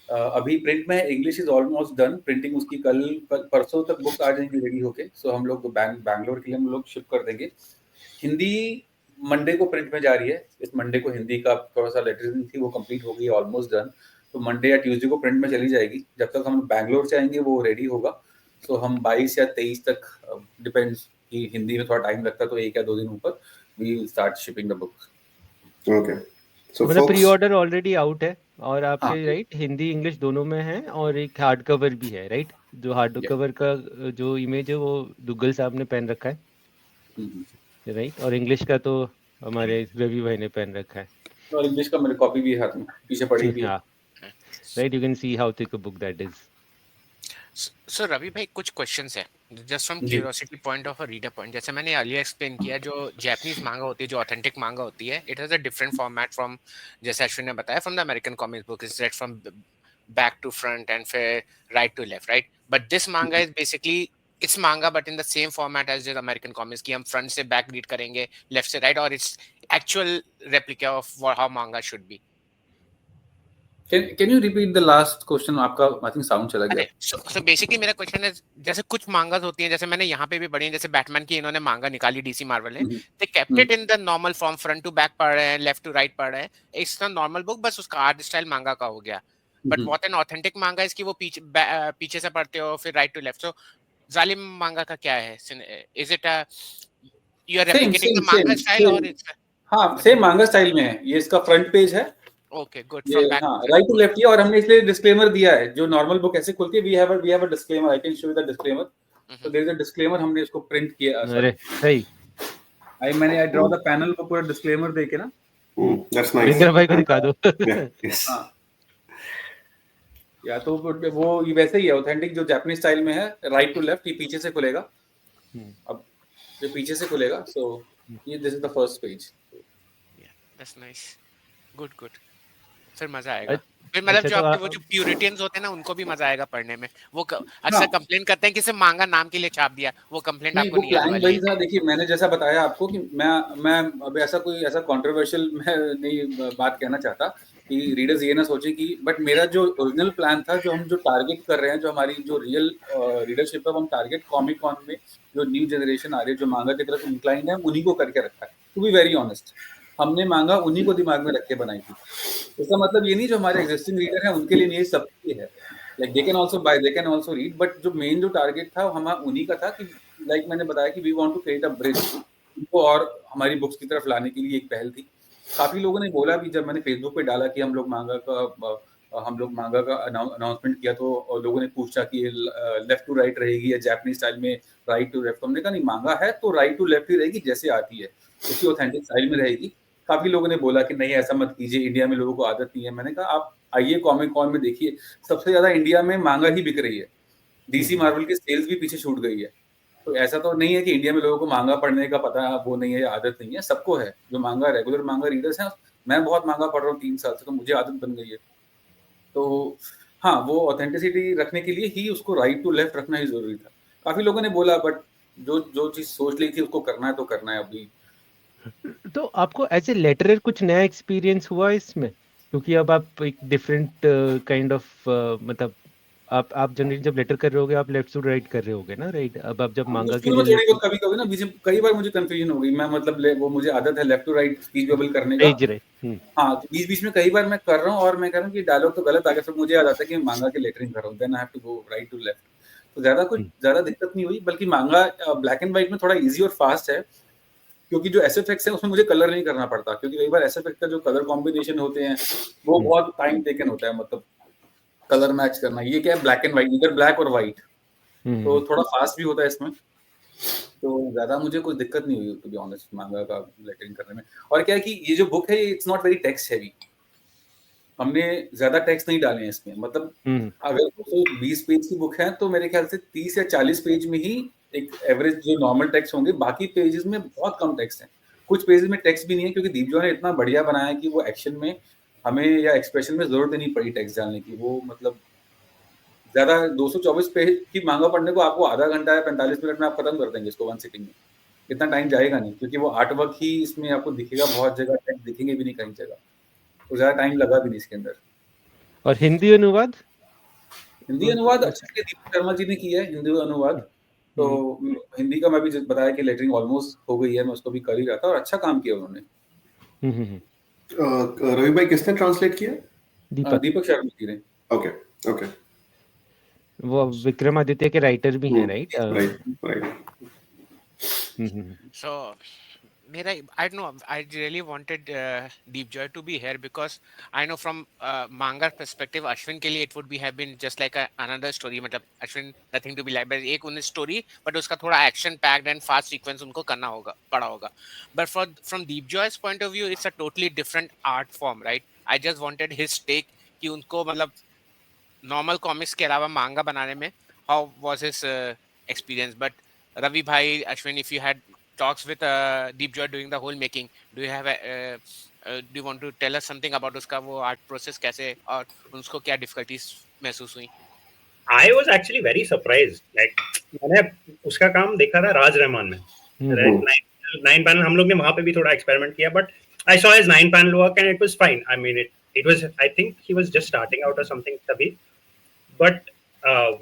अभी प्रिंट में English is almost done, printing उसकी कल परसों तक बुक आ जाएंगी रेडी होके. सो हम लोग बैंगलोर के लिए हम लोग शिप कर देंगे. हिंदी मंडे को प्रिंट में जा रही है. इस मंडे को हिंदी का थोड़ा सा लेटरिंग थी, वो कंप्लीट हो गई, ऑलमोस्ट डन. तो मंडे या ट्यूसडे को प्रिंट में चली जाएगी. जब तक हम बैंगलोर से आएंगे वो रेडी होगा. सो हम 22 या 23 तक, डिपेंड्स कि हिंदी में थोड़ा टाइम लगता है तो 1 या 2 दिन ऊपर we will start shipping the book. Okay. So मतलब pre folks, order already out है और आपके हाँ. राइट हिंदी इंग्लिश दोनों में है, और एक हार्ड कवर भी है, राइट? जो हार्ड Yeah. कवर का जो इमेज है वो दुग्गल साहब ने पहन रखा है, राइट? और इंग्लिश का तो हमारे रवि भाई ने पहन रखा है. और इंग्लिश का मेरे कॉपी भी है हाथ में, पीछे पड़ी हुई है. हाँ, right, you can see how thick a book that is. So Ravi भाई कुछ क्वेश्चंस है just from curiosity point of a reader point. जैसे मैंने अर्लियर एक्सप्लेन किया, जो जापानीज मांगा होती है, जो ऑथेंटिक मांगा होती है, it has a different format from, जैसे अश्विन ने बताया, from the American comic book is read from back to front and फिर right to left, right? But this manga is basically it's manga but in the same format as the American comics, कि हम front से back read करेंगे, left से right, और it's actual replica of how manga should be. Can you repeat the last question? आपका I think sound चला गया. So basically मेरा क्वेश्चन है, जैसे कुछ मांगास होती हैं, जैसे मैंने यहाँ पे भी पढ़ी है, जैसे बैटमैन की इन्होंने मांगा निकाली डीसी मार्वल ने, they kept it in the normal form, front to back पढ़ रहे हैं, लेफ्ट टू राइट पढ़ रहे हैं, इट्स द नॉर्मल बुक, बस उसका आर्ट स्टाइल मांगा का हो गया. बट व्हाट एन ऑथेंटिक मांगा इसकी, वो पीछे से पढ़ते हो फिर राइट टू लेफ्ट. सो जालिम मांगा का क्या है? Is it you are replicating the manga style और इट्स? हाँ, सेम मांगा स्टाइल में है. ये इसका फ्रंट पेज है. Okay, good. ये हाँ, राइट टू लेफ्ट, और हमने इसलिए डिस्क्लेमर दिया है. जो नॉर्मल बुक ऐसे खुलती है, we have a disclaimer. I can show you the disclaimer. So there is a disclaimer, हमने इसको प्रिंट किया. अरे सही, आई ड्रॉ द पैनल को पूरा डिस्क्लेमर देके ना. That's nice. इंद्र भाई को दिखा दो. यस. या तो वो वैसे ही है, ऑथेंटिक जो जापानीज स्टाइल में है, राइट टू लेफ्ट. ये पीछे से खुलेगा. अब ये पीछे से खुलेगा. सो ये this is the first page. That's nice, good. फिर मजा आएगा. फिर मतलब जो आपके वो जो प्यूरिटियंस होते हैं ना, उनको भी मजा आएगा पढ़ने में. वो अक्सर कंप्लेन करते हैं कि सिर्फ मांगा नाम के लिए छाप दिया. वो कंप्लेंट आपको नहीं आने वाली है. देखिए, मैंने जैसा बताया आपको कि मैं अब ऐसा कंट्रोवर्शियल मैं नहीं बात कहना चाहता कि रीडर्स ये ना सोचे कि, बट मेरा जो ओरिजिनल प्लान था, जो हम जो टारगेट कर रहे हैं, जो हमारी जो रियल रीडरशिप है, हम टारगेट कॉमिक कॉन में जो न्यू जनरेशन आ रही है, जो मांगा की तरफ इंक्लाइंड है, उन्हीं को करके रखा है. टू बी वेरी ऑनेस्ट, हमने मांगा उन्हीं को दिमाग में रख के बनाई थी. इसका मतलब ये नहीं जो हमारे एग्जिस्टिंग रीडर हैं उनके लिए नहीं, सब है. Like they can also by, they can also read, but जो मेन जो टारगेट था हमारा उन्हीं का था कि, लाइक मैंने बताया कि we want to create a bridge उनको और हमारी बुक्स की तरफ लाने के लिए. एक पहल थी. काफी लोगों ने बोला भी, जब मैंने फेसबुक पे डाला कि हम लोग मांगा का अनाउंसमेंट किया, तो लोगों ने पूछा कि लेफ्ट टू राइट रहेगी या जापानीज स्टाइल में राइट टू लेफ्ट. हमने कहा नहीं, मांगा है तो राइट टू लेफ्ट ही रहेगी, जैसे आती है उसी ऑथेंटिक स्टाइल में रहेगी. काफी लोगों ने बोला कि नहीं, ऐसा मत कीजिए, इंडिया में लोगों को आदत नहीं है. मैंने कहा आप आइए कॉमिक कॉन में देखिए, सबसे ज्यादा इंडिया में मांगा ही बिक रही है. डीसी मार्वल की सेल्स भी पीछे छूट गई है. तो ऐसा तो नहीं है कि इंडिया में लोगों को मांगा पढ़ने का पता वो नहीं है, आदत नहीं है. सबको है, जो मांगा रेगुलर मांगा रीडर्स हैं. मैं बहुत मांगा पढ़ रहा हूँ 3 साल से, तो मुझे आदत बन गई है. तो हाँ, वो ऑथेंटिसिटी रखने के लिए ही उसको राइट टू लेफ्ट रखना ही जरूरी था. काफी लोगों ने बोला, बट जो चीज सोच ली थी उसको करना है तो करना है अभी। तो आपको एज ए लेटरर कुछ नया एक्सपीरियंस हुआ इसमें, क्योंकि अब आप एक डिफरेंट काइंड ऑफ मतलब आप जनरली जब लेटर कर रहे होगे आप लेफ्ट टू राइट कर रहे होगे ना, राइट? अब आप जब मांगा के शुरू में लिए थोड़ी बहुत कभी ना बीच में कई बार मुझे कंफ्यूजन हो गई। मैं मतलब वो मुझे आदत है left to right speech bubble करने का। Page right. हाँ, तो बीच बीच में कई बार मैं कर रहा हूँ और मैं कह रहा हूँ कि डायलॉग तो गलत आ गया, फिर मुझे याद आता है कि मैं मांगा के लेटरिंग कर रहा हूँ, then I have to go right to left. तो ज्यादा दिक्कत नहीं हुई, बल्कि मांगा ब्लैक एंड व्हाइट में थोड़ा इजी और फास्ट है, क्योंकि जो एसएफएक्स है उसमें मुझे कलर नहीं करना पड़ता, क्योंकि कई बार एसएफएक्स का जो कलर कॉम्बिनेशन होते हैं वो बहुत टाइम टेकन होता है, मतलब कलर मैच करना। ये क्या है, ब्लैक एंड व्हाइट, इधर ब्लैक और व्हाइट, तो थोड़ा फास्ट भी होता है इसमें। तो ज्यादा मुझे कोई दिक्कत नहीं हुई टू बी ऑनेस्ट मांगा का लेटरिंग करने में। और क्या है कि ये जो बुक है it's not very text heavy, हमने ज्यादा टेक्स्ट नहीं डाले हैं इसमें। मतलब अगर 220 पेज की बुक है तो मेरे ख्याल से 30 या 40 पेज में ही एक एवरेज जो नॉर्मल टेक्स्ट होंगे, बाकी पेजेस में बहुत कम टेक्स्ट है। कुछ पेजेस में टेक्स्ट भी नहीं है, क्योंकि दीपजॉय ने इतना बढ़िया बनाया है कि वो एक्शन में हमें या एक्सप्रेशन में जरूरत ही नहीं पड़ी टेक्स्ट डालने की। वो मतलब ज्यादा 224 पेज की मांगा पढ़ने को आपको आधा घंटा या 45 मिनट में आप खत्म कर देंगे इसको वन सिटिंग में। इतना टाइम जाएगा नहीं, क्योंकि वो आर्ट वर्क ही इसमें आपको दिखेगा, बहुत जगह टेक्स्ट दिखेंगे भी नहीं कहीं जगह, तो ज्यादा टाइम लगा भी नहीं इसके अंदर। और हिंदी अनुवाद? हिंदी अनुवाद अच्छा दीपक शर्मा जी ने किया है हिंदी अनुवाद। तो हिंदी का मैं भी बताया कि लेटरिंग ऑलमोस्ट हो गई है, मैं उसको भी कर ही रहा था, और अच्छा काम किया उन्होंने। रवि भाई किसने ट्रांसलेट किया? दीपक शर्मा जी ने। ओके ओके, वो विक्रमादित्य के राइटर भी हैं, right? Right. So I don't know, I really wanted Deepjoy to be here because I know from manga perspective Ashwin के लिए it would have been just like another story। मतलब Ashwin nothing to be like, but एक उन्हें story but उसका थोड़ा action packed and fast sequence उनको करना होगा, पड़ा होगा। But from Deepjoy's point of view it's a totally different art form, right? I just wanted his take कि उनको मतलब नॉर्मल कॉमिक्स के अलावा मांगा बनाने में how was his experience. But Ravi भाई, Ashwin, if you had talks with Deepjoy during the whole making, do you have do you want to tell us something about उसका वो आर्ट प्रोसेस कैसे और उसको क्या डिफिकल्टीज महसूस हुई? I was actually very surprised. Like मैंने उसका काम देखा था राज रहमान में, नाइन पैनल हम लोग ने वहां पे भी थोड़ा एक्सपेरिमेंट किया, but I saw his 9 panel work and it was fine. I mean it was, I think he was just starting out or something tabhi, but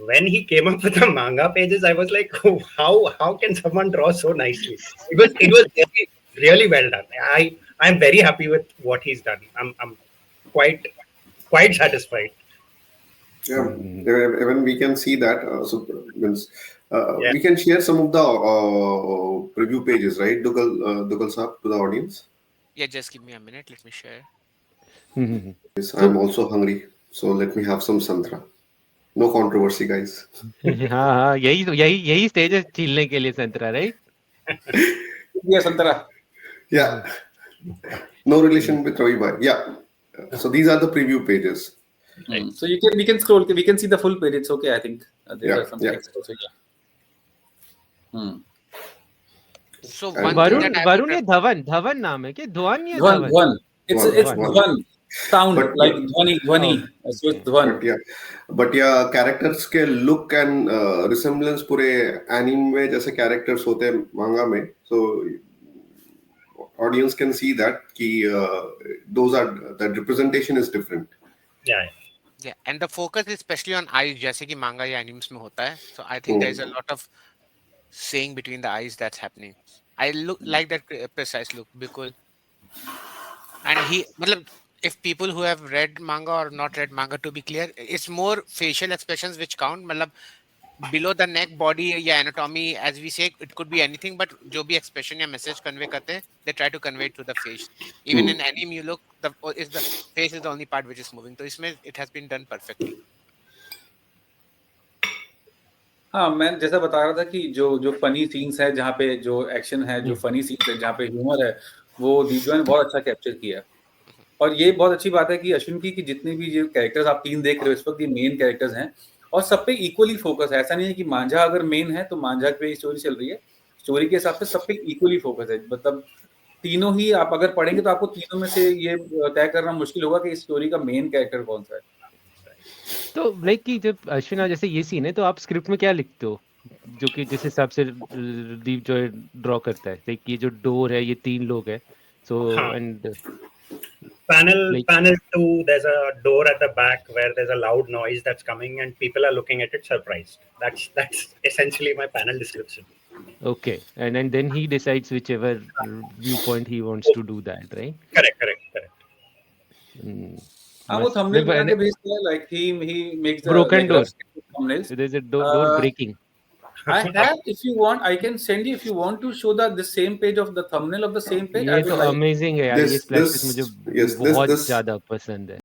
when he came up with the manga pages I was like, oh, how can someone draw so nicely? It was really, really well done. I'm very happy with what he's done. I'm quite satisfied. Yeah, even we can see that. So means we can share some of the preview pages, right, Dugal Saab, to the audience. Yeah, just give me a minute, let me share. Yes, I'm also hungry, so let me have some santra. No controversy, guys. हाँ, यही stage है छीलने के लिए संतरा, right? ये संतरा। Yeah, no relation with Ravi bhai. Yeah, so these are the preview pages. So we can scroll, we can see the full page. It's okay, I think. There are some text also. So Varun या धवन नाम है क्या? धवन या Dhawan? It's Dhwan. Sound like Dhwani. So it's Dhwan. But yeah, characters के look and resemblance पूरे anime में जैसे characters होते हैं manga में, so audience can see that कि those are, the representation is different. Yeah, and the focus is especially on eyes, जैसे कि manga या animes में होता है. So I think there is a lot of saying between the eyes that's happening. I like that precise look because, and he, मतलब if people who have read manga or not read manga, to be clear, it's more facial expressions which count. मतलब below the neck, body या anatomy, as we say, it could be anything, but जो भी expression या message convey करते हैं, they try to convey it to the face. Even in anime, you look, the face is the only part which is moving. तो इसमें it has been done perfectly. हाँ, मैं जैसा बता रहा था कि जो फनी सीन्स है, जहाँ पे जो एक्शन है, जो फनी सीन्स है, जहाँ पे ह्यूमर है, वो दीपजॉय ने बहुत अच्छा कैप्चर किया। और ये बहुत अच्छी बात है कि अश्विन की कि जितने भी जो कैरेक्टर्स आप 3 देख रहे हो इस वक्त, ये मेन कैरेक्टर्स हैं और सब पे इक्वली फोकस है। ऐसा नहीं है कि मांझा अगर मेन है तो मांझा पे स्टोरी चल रही है, स्टोरी के हिसाब से सब पे इक्वली फोकस है। मतलब तीनों ही आप अगर पढ़ेंगे तो आपको तीनों में से ये तय करना मुश्किल होगा कि इस स्टोरी का मेन कैरेक्टर कौन सा है। तो लाइक कि जब अश्विन जैसे ये सीन है तो आप स्क्रिप्ट में क्या लिखते हो? जो कि जिस हिसाब से दीप जो ड्रॉ करता है, लाइक ये जो डोर है, ये 3 लोग है, सो हाँ. And Panel like 2, there's a door at the back where there's a loud noise that's coming and people are looking at it surprised. That's essentially my panel description. okay, and then he decides whichever viewpoint he wants to do that, right? Correct. हाँ, वो मस्त thumbnail बना and के भेजता है, like he makes the broken like door. rough sketch thumbnails. So there's a door breaking. I have, if you want, I can send you if you want to show the same page of the thumbnail of the same page. ये I तो would like. Amazing है यार, ये splash page मुझे बहुत ज्यादा पसंद है।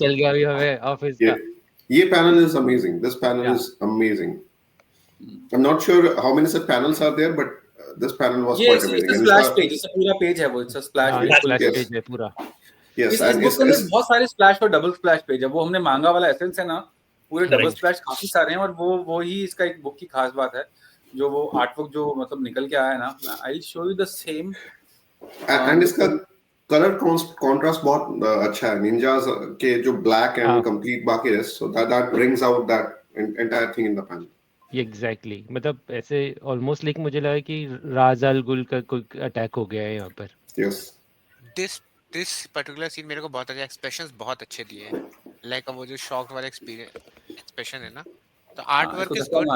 चल गया अभी हमें ऑफिस का। ये panel is amazing. This panel is amazing. I'm not sure how many such panels are there, but this panel was quite amazing. It's a splash page. It's a पूरा page है वो. It's a splash page. Splash page है पूरा। Yes, इस book के अंदर बहुत सारे स्प्लैश और डबल स्प्लैश पेज है। वो हमने मांगा वाला एसेंस है ना, पूरे डबल स्प्लैश काफी सारे हैं, और वो ही इसका एक बुक की खास बात है, जो वो आर्टवर्क जो मतलब निकल के आया है ना। I show you the same. and इसका कलर कॉन्ट्रास्ट बहुत अच्छा है, निंजास के जो ब्लैक एंड कंप्लीट बाकी है, so that brings out that entire thing in the panel. Exactly. मतलब ऐसे ऑलमोस्ट लाइक मुझे लगा कि राज अल गुल का कोई अटैक हो गया है यहाँ पर। Yes. दिस पर्टिकुलर सीन मेरे को बहुत अच्छा, एक्सप्रेशंस बहुत अच्छे दिए हैं, लाइक वो जो शॉक्ड वाला एक्सप्रेशन है ना, तो आर्ट वर्क इज गुड।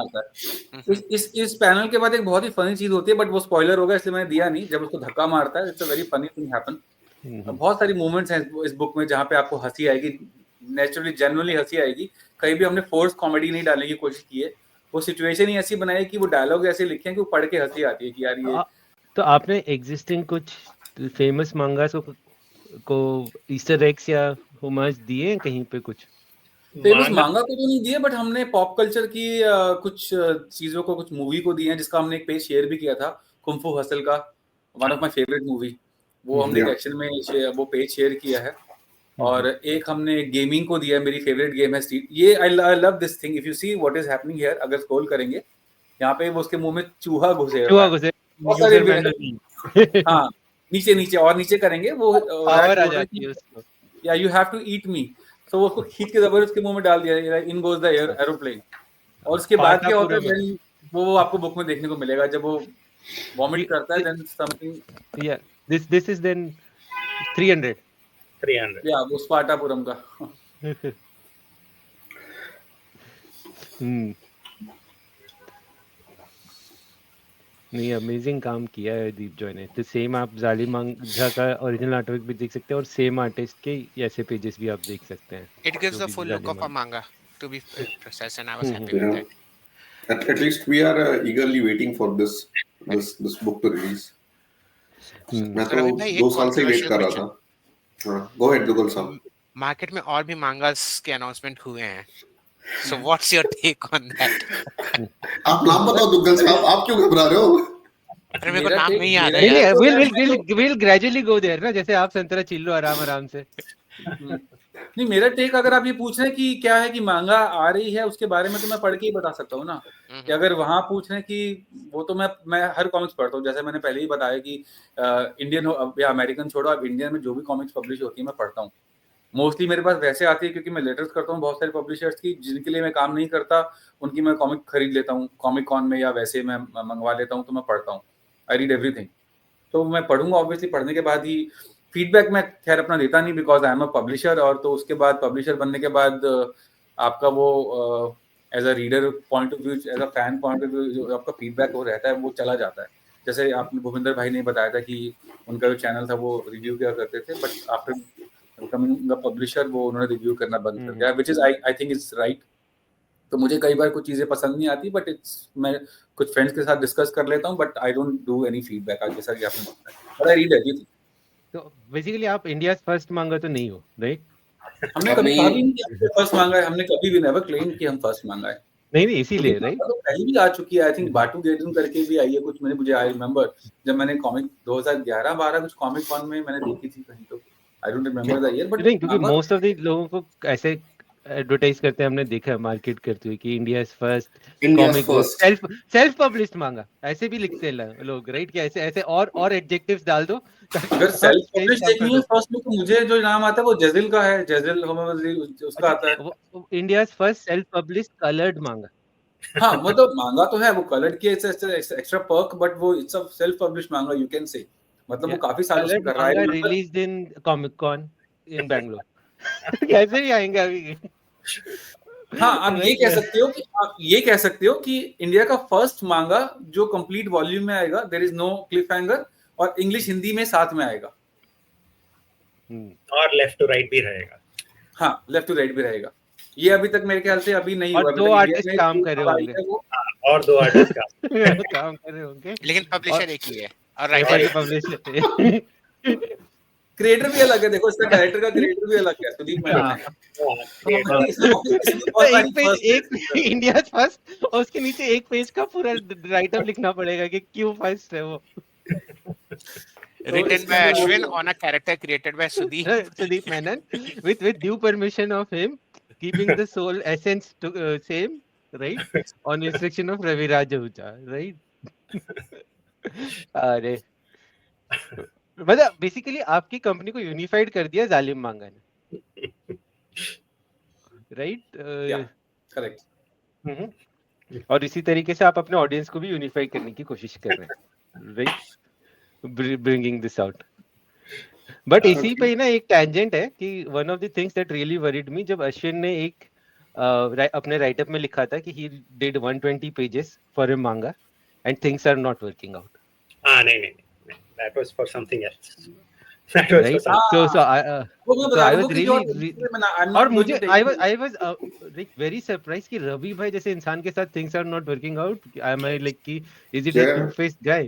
इस पैनल के बाद एक बहुत ही फनी चीज होती है, बट वो स्पॉइलर होगा इसलिए मैंने दिया नहीं। जब उसको धक्का मारता है, it's a very funny thing happen. बहुत सारी मोमेंट्स हैं इस बुक में जहाँ पे आपको हंसी आएगी, नेचुरली जेन्युइनली हंसी आएगी। कहीं भी हमने फोर्स कॉमेडी नहीं डालने की कोशिश की है, वो सिचुएशन ही ऐसी बनाई कि वो डायलॉग ऐसे लिखे हैं कि वो पढ़ के हंसी आती है कि यार ये। तो आपने एग्जिस्टिंग कुछ फेमस मांगास को ईस्टर एग्स या होमाज दिए हैं कहीं पे? कुछ फेमस मांगा को तो नहीं दिए, बट हमने पॉप कल्चर की कुछ चीजों को, कुछ मूवी को दिए हैं, जिसका हमने एक पेज शेयर भी किया था, कुंग फू हसल का, one of my favourite movie. वो हमने एक्शन में वो पेज शेयर किया है। और एक हमने गेमिंग को दिया है, मेरी फेवरेट गेम है स्ट्रीट। ये I love this thing, if you see what is happening here, अगर स्क्रॉल करेंगे यहाँ पे वो उसके मुंह में चूहा घुसे। हाँ, नीचे और नीचे करेंगे वो पावर आ जाती है उसको, या यू हैव टू ईट मी, तो वो उसको खींच के जबरदस्त के मुंह में डाल दिया, इन गोज द एरोप्लेन। और उसके बाद क्या होता है, वो आपको बुक में देखने को मिलेगा, जब वो वॉमिट करता है, देन समथिंग, या दिस इज देन 300 या वो स्पार्टापुरम का। नहीं, अमेजिंग काम किया है दीप जॉय ने। तो सेम आप जालिम मांझा का ओरिजिनल आर्टवर्क भी देख सकते हैं, और सेम आर्टिस्ट के ऐसे पेजेस भी आप देख सकते हैं। It gives the full look of a manga, to be precise, and I was happy with that. At least we are eagerly waiting for this book to release. मैं तो 2 साल से वेट कर रहा था। हाँ, go ahead दुगल साहब। Market में और भी मांगास के अनाउंसमेंट हुए हैं, so what's your take on that? आप नाम बताओ दुगल साहब, आप क्यों घबरा रहे हो? अरे मेरे को नाम नहीं याद है यार। we'll gradually go there ना, जैसे आप संतरा छील लो आराम से। नहीं, मेरा टेक अगर आप ये पूछ रहे हैं कि क्या है कि मांगा आ रही है, उसके बारे में तो मैं पढ़ के ही बता सकता हूँ ना। कि अगर वहां पूछ रहे हैं कि वो तो मैं हर कॉमिक्स पढ़ता हूँ, जैसे मैंने पहले ही बताया कि इंडियन हो या अमेरिकन छोड़ो, अब इंडियन में जो भी कॉमिक्स पब्लिश होती है मैं पढ़ता हूँ। मोस्टली मेरे पास वैसे आती है क्योंकि मैं लेटर्स करता हूँ बहुत सारे पब्लिशर्स की, जिनके लिए मैं काम नहीं करता, उनकी मैं कॉमिक खरीद लेता हूँ कॉमिक कॉन में, या वैसे मैं मंगवा लेता हूँ, तो मैं पढ़ता हूँ। I read everything. तो मैं पढ़ूंगा ऑब्वियसली, पढ़ने के बाद ही फीडबैक मैं खैर अपना देता नहीं, because I am a publisher. और तो उसके बाद पब्लिशर बनने के बाद आपका वो as a reader point of view, as a fan point of view, जो आपका फीडबैक हो रहता है वो चला जाता है। जैसे आपने भूपिंदर भाई ने बताया था कि उनका जो चैनल था वो रिव्यू किया करते थे, but after becoming the publisher वो उन्होंने रिव्यू करना बंद कर दिया, which is I think it's right. तो मुझे कई बार कुछ चीजें पसंद नहीं आती, बट मैं कुछ फ्रेंड्स के साथ डिस्कस कर लेता हूँ, but I don't do any feedback, जैसा कि आपने बताया, बट आई रीड एवरीथिंग। तो बेसिकली आप इंडिया फर्स्ट मांगा तो नहीं हो, राइट? हमने कभी कहा भी नहीं कि फर्स्ट मांगा है, हमने कभी भी नेवर क्लेम कि हम फर्स्ट मांगा है। नहीं इसीलिए, राइट? तो पहले भी आ चुकी है, आई थिंक बाटू गेडन करके भी आई है कुछ, मुझे आई रिमेंबर जब मैंने कॉमिक 2011-12 कुछ कॉमिक कॉन में मैंने देखी थी कहीं, तो I don't remember the year, but नहीं, क्योंकि मोस्ट ऑफ द लोगों को ऐसे एडवर्टाइज करते हैं, हमने देखा है मार्केट करते हुए कि India first India's comic book first. Self published मांगा, ऐसे भी लिखते हैं लोग, राइट? कि ऐसे ऐसे और एडजेक्टिव्स डाल दो ताकि अगर आप सेल्फ पेज पब्लिश कम कर देखनी है दो। फर्स्ट में, तो मुझे जो नाम आता है वो जेजिल का है, जेजिल होम्योपैथी उसका आता है। वो India first self published coloured मांगा। हाँ मतलब मांगा तो है, वो कलर्ड की एक्स्ट्रा पर्क, बट वो इट्स अ सेल्फ पब्लिश मांगा, यू कैन से। मतलब वो काफी सालों से कलर्ड कर रहा है मांगा मतलब। रिलीज्ड इन कॉमिक कॉन इन बैंगलोर। कैसे भी आएंगे अभी। हाँ, आप ये Right? कह सकते हो कि इंडिया का फर्स्ट मांगा जो कंप्लीट वॉल्यूम में आएगा, there is no Cliff hanger, और इंग्लिश हिंदी में साथ में आएगा। और लेफ्ट टू राइट भी रहेगा। हाँ, लेफ्ट टू राइट भी रहेगा। ये अभी तक मेरे ख्याल से अभी नहीं और हुआ, अभी 2 तक इंडिया आर्टिस्ट में काम जो कर रहे अब आई होंगे। है वो। और 2 आर्टिस्ट का काम कर रहे होंगे। लेकिन पब्लिशर एक ही है और और राइटर ये पब्लिशर क्रिएटर भी अलग है, देखो इसका डायरेक्टर का क्रिएटर भी अलग है, सुदीप मेनन है। हाँ। इसमें बहुत सारी एक पेज, first एक है। इंडिया फर्स्ट और उसके नीचे एक पेज का पूरा राइटअप लिखना पड़ेगा कि क्यों फर्स्ट है वो। तो written इसके by अंदर वो Ashwin भी है। on a character created by Sudeep. Sudeep Menon with due permission of him, keeping the soul essence to same, right? On instruction of Ravi Raj Ahuja, right? अरे मतलब बेसिकली आपकी company को unified कर दिया जालिम मांगा ने, राइट? या करेक्ट। और इसी तरीके से आप अपने ऑडियंस को भी यूनिफाई करने की कोशिश कर रहे हैं, right? Bringing this out. But इसी पे ही ना एक टैंजेंट है कि one of the things that really worried me, जब अश्विन ने एक अपने राइटअप में लिखा था कि he did 120 pages for a manga and things are not working out. नहीं, that was for something else. That was for Right? something. वो मैं So बता I दूं was कि really I'm और not going मुझे to take I it. was like very surprised कि रवि भाई जैसे इंसान के साथ things are not working out. Am I like कि is it a Yeah. two-faced guy?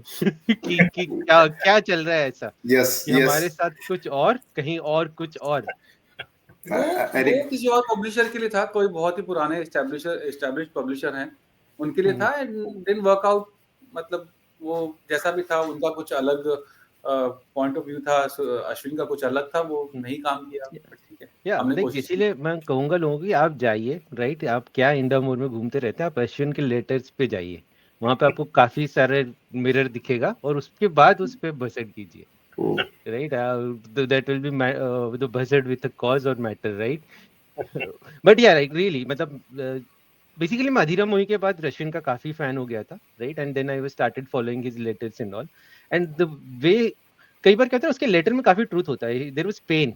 कि क्या चल रहा है ऐसा Yes, कि हमारे साथ कुछ और कहीं और कुछ और। वो किसी और पब्लिशर के लिए था, कोई बहुत ही पुराने एस्टैब्लिश्ड पब्लिशर हैं, उनके लिए था, डिडंट वर्क आउट। मतलब वो जैसा भी था, उनका कुछ अलग पॉइंट ऑफ व्यू था, अश्विन का कुछ अलग था, वो नहीं काम किया, बट ठीक है, हमने लाइक कोशिश की। इसीलिए मैं कहूंगा लोगों की आप जाइए, राइट? आप क्या इंडिया मोर में घूमते रहते हैं, आप अश्विन के लेटर्स पे जाइए, वहां पे आपको काफी सारे मिरर दिखेगा और उसके बाद उस पे बजट कीजिए, right? That will be the budget with a cause और मैटर, राइट? बट या राइट रियली मतलब बेसिकली मैं अधीरा मोही के बाद रशियन का काफी फैन हो गया था, right? And then I was started following his letters and all, and the way कई बार कहते हैं उसके लेटर में काफी ट्रूथ होता है, there was pen.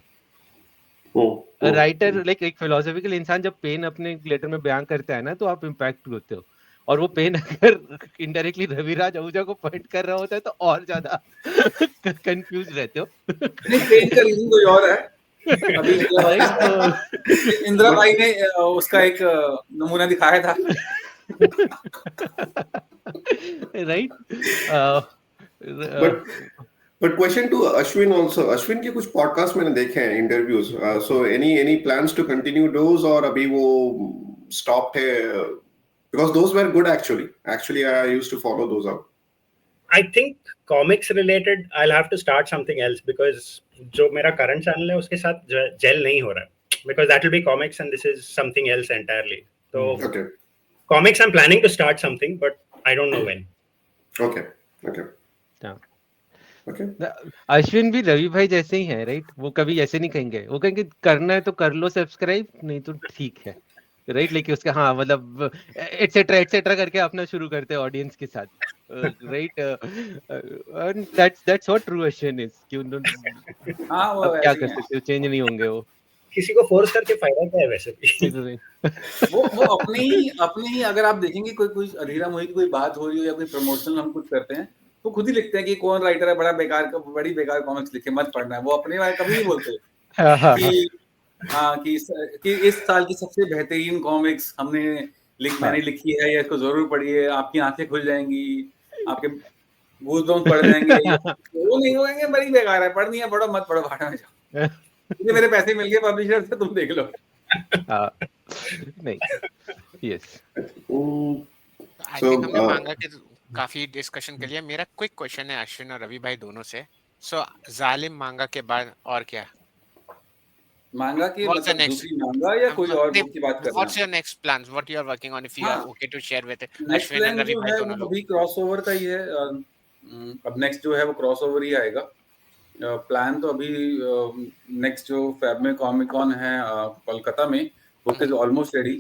Writer like एक फिलोसॉफिकल इंसान जब पेन अपने लेटर में बयान करता है ना, तो आप इम्पैक्ट होते हो, और वो पेन अगर इनडायरेक्टली रविराज आहूजा को पॉइंट कर रहा होता है तो और ज्यादा कंफ्यूज रहते हो। नहीं, पेन का रीजन कोई और है। अभी इंदिरा भाई ने उसका एक नमूना दिखाया था, right? But question to Ashwin also. Ashwin के कुछ podcast मैंने देखे हैं interviews. So any plans to continue those और अभी वो stopped है? Because those were good actually. Actually I used to follow those out. I think comics related I'll have to start something else because जो मेरा current channel है उसके साथ gel नहीं हो रहा है, because that will be comics and this is something else entirely. So Okay. comics I'm planning to start something but I don't know when. Okay. Ashwin भी रवि भाई जैसे ही हैं, राइट? वो कभी ऐसे नहीं कहेंगे, वो कहेंगे करना है तो कर लो सब्सक्राइब, नहीं तो ठीक है, राइट? लेकिन उसका हाँ मतलब एटसेट्रा करके अपना शुरू करते हैं ऑडियंस के साथ, right? That's what true Ashwin is. क्यों हाँ वो अब क्या कर सकते हो, चेंज नहीं होंगे वो। किसी को फोर्स करके फायदा क्या है वैसे भी। वो अपने ही अगर आप देखेंगे कोई अधीरा मोही की कोई बात हो रही हो या कोई प्रमोशनल हम कुछ करते हैं तो खुद ही लिखते हैं कि कौन राइटर है, बड़ी बेकार कॉमिक्स लिखे, मत पढ़ना है। वो अपने बारे कभी नहीं बोलते कि इस साल की सबसे बेहतरीन कॉमिक्स मैंने लिखी है, या इसको जरूर पढ़िए, आपकी आंखें खुल जाएंगी, आपके गूज़बम्स पड़ जाएंगे। वो नहीं होंगे, बड़ी बेकार है, पढ़नी है पढ़ो, मत पढ़ो, भाड़ में जाओ, मुझे मेरे पैसे मिल गए पब्लिशर से, तुम देख लो। नहीं, यस। आई थिंक हमने मांगा कि काफी डिस्कशन के लिए। मेरा क्विक क्वेश्चन है अश्विन और रवि भाई दोनों से। सो जालिम मांगा के बाद और क्या? मांगा की What's the मतलब next? दूसरी मांगा या कोई और बुक की बात कर रहे What's हैं? your next plans? What you are working on? If you are हाँ, okay to share with next Ashwin and plan Ravi जो भाई है दोनों वो लोग. अभी क्रॉसओवर का ही है। अब नेक्स्ट जो है वो क्रॉसओवर ही आएगा। प्लान तो अभी नेक्स्ट जो फेब में कॉमिक कॉन है कोलकाता में, बुक इज ऑलमोस्ट रेडी।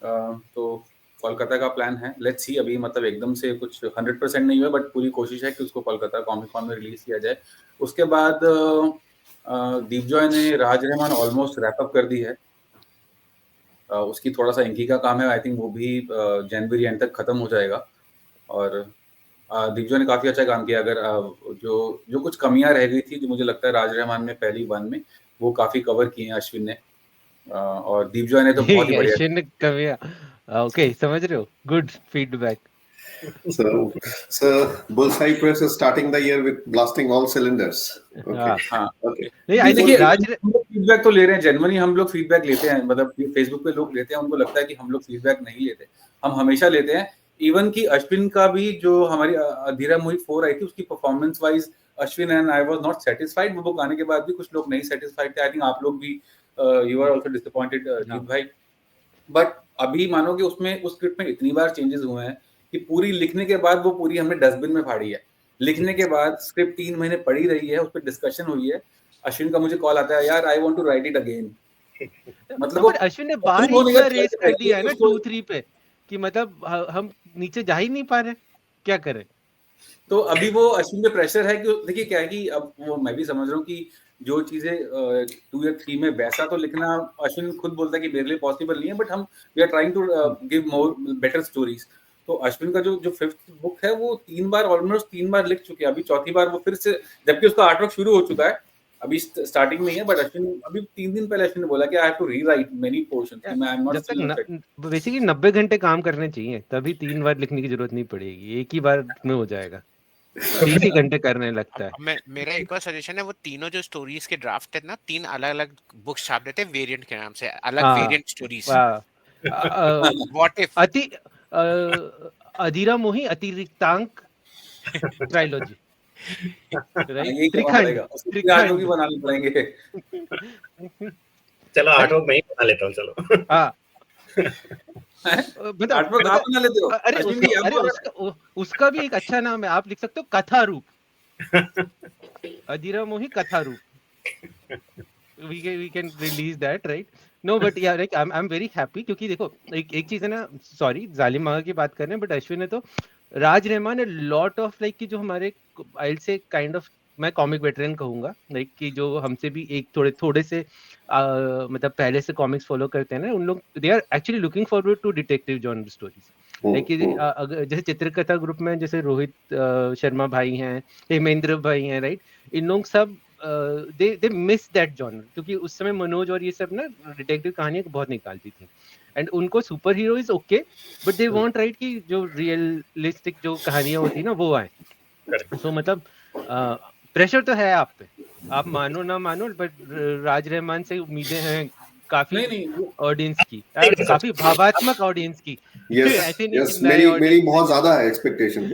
तो कोलकाता का प्लान है, लेट्स सी। अभी मतलब एकदम से कुछ 100% नहीं हुआ, बट पूरी कोशिश है कि उसको कोलकाता कॉमिक कॉन में रिलीज किया जाए। उसके बाद दीप जॉय ने राज रहमान ऑलमोस्ट रैप अप कर दी है। उसकी थोड़ा सा इंकी का काम है, आई थिंक वो भी जनवरी एंड तक खत्म हो जाएगा। और दीप जॉय ने काफी अच्छा काम किया। अगर जो जो कुछ कमियां रह गई थी, जो मुझे लगता है राज रहमान में पहली वन में, वो काफी कवर किए हैं अश्विन ने। और दीप जॉय ने तो बहुत ही बढ़िया। अश्विन ने कभी ओके, समझ रहे हो, good feedback. So Bullseye Press is starting the year with blasting all cylinders. Okay. हाँ Okay. नहीं, आई थिंक देखिए, राज हम लोग फीडबैक तो ले रहे हैं, जनरली हम लोग फीडबैक लेते हैं। मतलब फेसबुक पे लोग लेते हैं, उनको लगता है कि हम लोग फीडबैक नहीं लेते, हम हमेशा लेते हैं। इवन कि अश्विन का भी जो हमारी अधीरा मोहित 4 आई थी, उसकी performance wise Ashwin and I was not satisfied. वो बुक आने के बाद भी कुछ लोग नहीं सेटिस्फाइड थे। आई थिंक आप लोग भी यू आर आल्सो डिसअपॉइंटेड जीत भाई। बट अभी मानो कि उसमें उस स्क्रिप्ट में इतनी बार चेंजेस हुए हैं कि पूरी लिखने के बाद वो पूरी हमने डस्टबिन में फाड़ी है। लिखने के बाद स्क्रिप्ट 3 महीने पड़ी रही है, उस पर डिस्कशन हुई है। अश्विन का मुझे कॉल आता है, यार I want to write it again. मतलब वो अश्विन ने बार ही इतना रेस कर दिया है ना 2-3 पे कि मतलब हम नीचे जा ही नहीं पा रहे, क्या करें। तो अभी वो अश्विन पे प्रेशर है कि देखिए क्या है कि अब वो मैं भी समझ रहा हूँ कि जो चीजें 2 या 3 में वैसा तो लिखना अश्विन खुद बोलता है कि मेरे लिए पॉसिबल नहीं है, बट हम we are trying to give more better stories. तो अश्विन का जो 5th बुक है वो 3 बार ऑलमोस्ट 3 बार लिख चुके हैं। अभी चौथी बार वो फिर से, जबकि उसका आर्टवर्क शुरू हो चुका है, अभी स्टार्टिंग में ही है। बट अश्विन अभी 3 दिन पहले अश्विन ने बोला कि I have to rewrite many portions, कि मैं आई एम नॉट जब स्टिल तक बेसिकली 90 घंटे काम करने चाहिए, तभी 3 बार लिखने की जरूरत नहीं पड़ेगी, एक ही बार में हो जाएगा। 30 ही घंटे करने लगता है। मेरा एक और सजेशन है, वो तीनों जो स्टोरीज के ड्राफ्ट है ना, 3 अलग अलग बुक्स छाप देते हैं वेरिएंट के नाम से, अलग वेरिएंट स्टोरीज। व्हाट इफ अति अधीरा मोही अतिरिक्तांक ट्रायलॉजी, राइट? त्रिखंड भी बनाने पड़ेंगे। चलो आर्टवर्क मैं ही बना लेता हूँ, चलो। हाँ मतलब आप बना लेते हो। अरे उसका भी एक अच्छा नाम है, आप लिख सकते हो कथा रूप। अधीरा मोही कथा रूप। we can release that, right? No, but yeah, like I'm very happy, क्योंकि देखो एक चीज है ना, सॉरी जालिम मांगा की बात कर रहे हैं, बट अश्विन ने तो राज रहमान लॉट ऑफ लाइक कि जो हमारे आई से काइंड ऑफ, मैं कॉमिक वेटरन कहूंगा, लाइक कि जो हमसे भी एक थोड़े से मतलब पहले से कॉमिक्स फॉलो करते हैं ना, उन लोग they are actually looking forward to detective genre stories. Like जैसे चित्रकथा ग्रुप में जैसे रोहित शर्मा भाई हैं, हेमेंद्र भाई हैं, राइट? इन लोग सब they miss that genre, क्योंकि उस समय मनोज और ये सब ना डिटेक्टिव कहानियां बहुत निकालती थी, एंड उनको super hero is okay, but they want right कि जो रियलिस्टिक जो कहानियां होती ना वो आए। सो मतलब प्रेशर तो है आप पे, आप मानो ना मानो, बट राज रहमान से उम्मीदें हैं काफी ऑडियंस की, काफी भावात्मक ऑडियंस की। ऐसे नहीं कि मेरी बहुत ज्यादा है एक्सपेक्टेशन।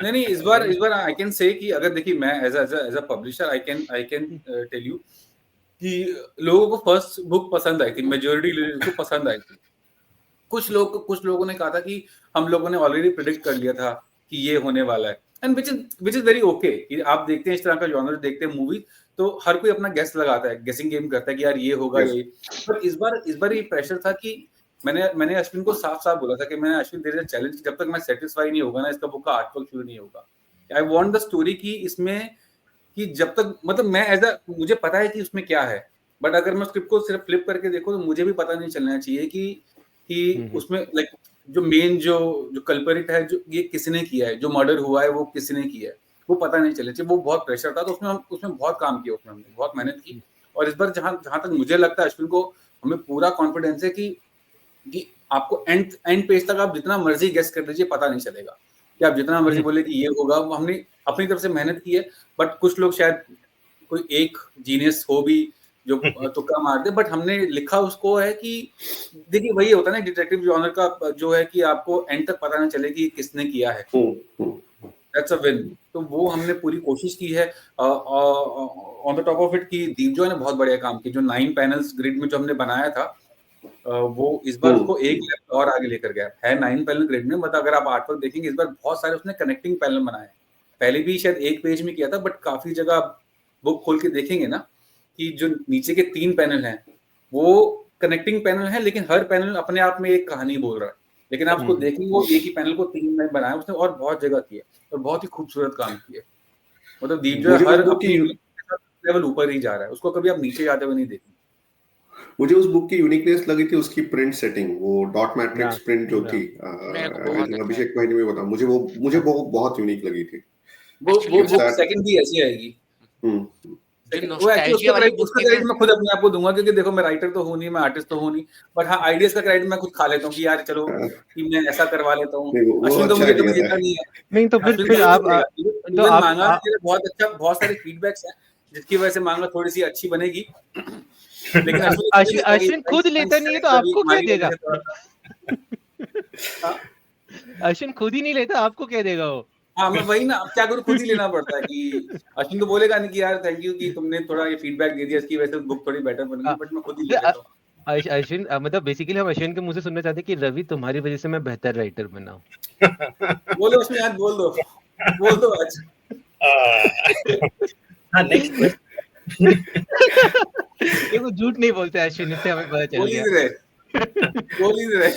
नहीं, इस बार आई कैन से कि अगर देखिए मैं as a publisher I can tell you कि लोगों को फर्स्ट बुक पसंद आई थी, मेजॉरिटी को पसंद आई थी। कुछ लोगों ने कहा था कि हम लोगों ने ऑलरेडी प्रेडिक्ट कर लिया था कि ये होने वाला है, and which is very okay. आप देखते हैं इस तरह का जॉनर, देखते हैं मूवी, तो हर कोई अपना गेस लगाता है, गेसिंग गेम करता है कि यार ये होगा ये। बट इस बार ये प्रेशर था कि मैंने अश्विन को साफ बोला था कि मैंने Ashwin there is a challenge, जब तक मैं सेटिस्फाई नहीं होगा ना, इसका बुक का आर्टवर्क शुरू नहीं होगा। आई वांट द स्टोरी की इसमें कि जब तक मतलब मैं मुझे पता है कि उसमें क्या है, बट अगर मैं स्क्रिप्ट को सिर्फ फ्लिप करके देखो तो मुझे भी पता नहीं चलना चाहिए कि उसमें लाइक जो मेन जो कल्परिट है, जो ये किसने किया है, जो मर्डर हुआ है वो किसने किया है, वो पता नहीं चलना चाहिए। वो बहुत प्रेशर था, तो उसमें बहुत काम किया, उसमें हमने बहुत मेहनत की। और इस बार जहां तक मुझे लगता है अश्विन को, हमें पूरा कॉन्फिडेंस है कि आपको एंड पेज तक आप जितना मर्जी गेस कर लीजिए, पता नहीं चलेगा कि आप जितना मर्जी बोले कि ये होगा। हमने अपनी तरफ से मेहनत की है, बट कुछ लोग शायद कोई एक जीनियस हो भी जो तुक्का मार दे, बट हमने लिखा उसको है कि देखिए वही होता है ना डिटेक्टिव जॉनर का, जो है कि आपको एंड तक पता नहीं चले कि किसने किया है। That's a win. तो वो हमने पूरी कोशिश की है। On the top of it कि दीपजॉय ने बहुत बढ़िया काम किया। जो 9 पैनल्स ग्रिड में जो हमने बनाया था, वो इस बार उसको एक लेवल और आगे लेकर गया है। 9 पैनल ग्रिड में, मतलब अगर आप आर्टवर्क देखेंगे इस बार बहुत सारे उसने कनेक्टिंग पैनल बनाए। पहले भी शायद एक पेज में किया था, बट काफी जगह बुक खोल के देखेंगे ना कि जो नीचे के 3 पैनल हैं वो कनेक्टिंग पैनल है, लेकिन हर पैनल अपने आप में एक कहानी बोल रहा है। लेकिन आप उसको देखेंगे वो एक ही पैनल को 3 में बनाया उसने, और बहुत जगह किया और बहुत ही खूबसूरत काम किया। मतलब दीपजॉय हर अपनी लेवल ऊपर ही जा रहा है, उसको कभी आप नीचे जाते हुए नहीं देखेंगे। मुझे उस बुक की यूनिकनेस लगी थी उसकी प्रिंट सेटिंग, वो डॉट मैट्रिक्स प्रिंट जो थी। अभिषेक भाई ने भी बताया, मुझे वो बहुत यूनिक लगी थी। वो बुक सेकंड भी ऐसी आएगी। वो एक्चुअली उसका क्रेडिट मैं खुद अपने आप को दूंगा, क्योंकि देखो मैं राइटर तो हूँ नहीं, मैं आर्टिस्ट तो हूँ नहीं, बट हाँ आइडियाज का क्रेडिट मैं खुद खा लेता हूँ कि यार चलो कि मैं ऐसा करवा लेता हूँ। अश्विन तो मुझे कभी देता नहीं है। नहीं तो फिर आप मांगा बहुत अच्छा, बहुत सारे फीडबैक्स हैं जिसकी वजह से मांगा थोड़ी सी अच्छी बनेगी। लेकिन अश्विन खुद लेता नहीं है तो आपको क्या देगा? अश्विन खुद ही नहीं लेता, आपको क्या देगा वो? हाँ मैं वही ना, क्या करूँ, खुद ही लेना पड़ता है कि अश्विन तो बोलेगा नहीं कि यार थैंक यू कि तुमने थोड़ा ये फीडबैक दे दिया, इसकी वजह से बुक थोड़ी बेटर बन गई, बट मैं खुद ही ले लेता हूँ। अश्विन मतलब बेसिकली हम अश्विन के मुंह से सुनना चाहते हैं कि रवि तुम्हारी वजह से मैं बेहतर राइटर बना हूँ। बोलो अश्विन, आज बोल दो आज। हाँ नेक्स्ट ये वो झूठ नहीं बोलते अश्विन, इससे हमें पता चल गया। बोल ही रहे।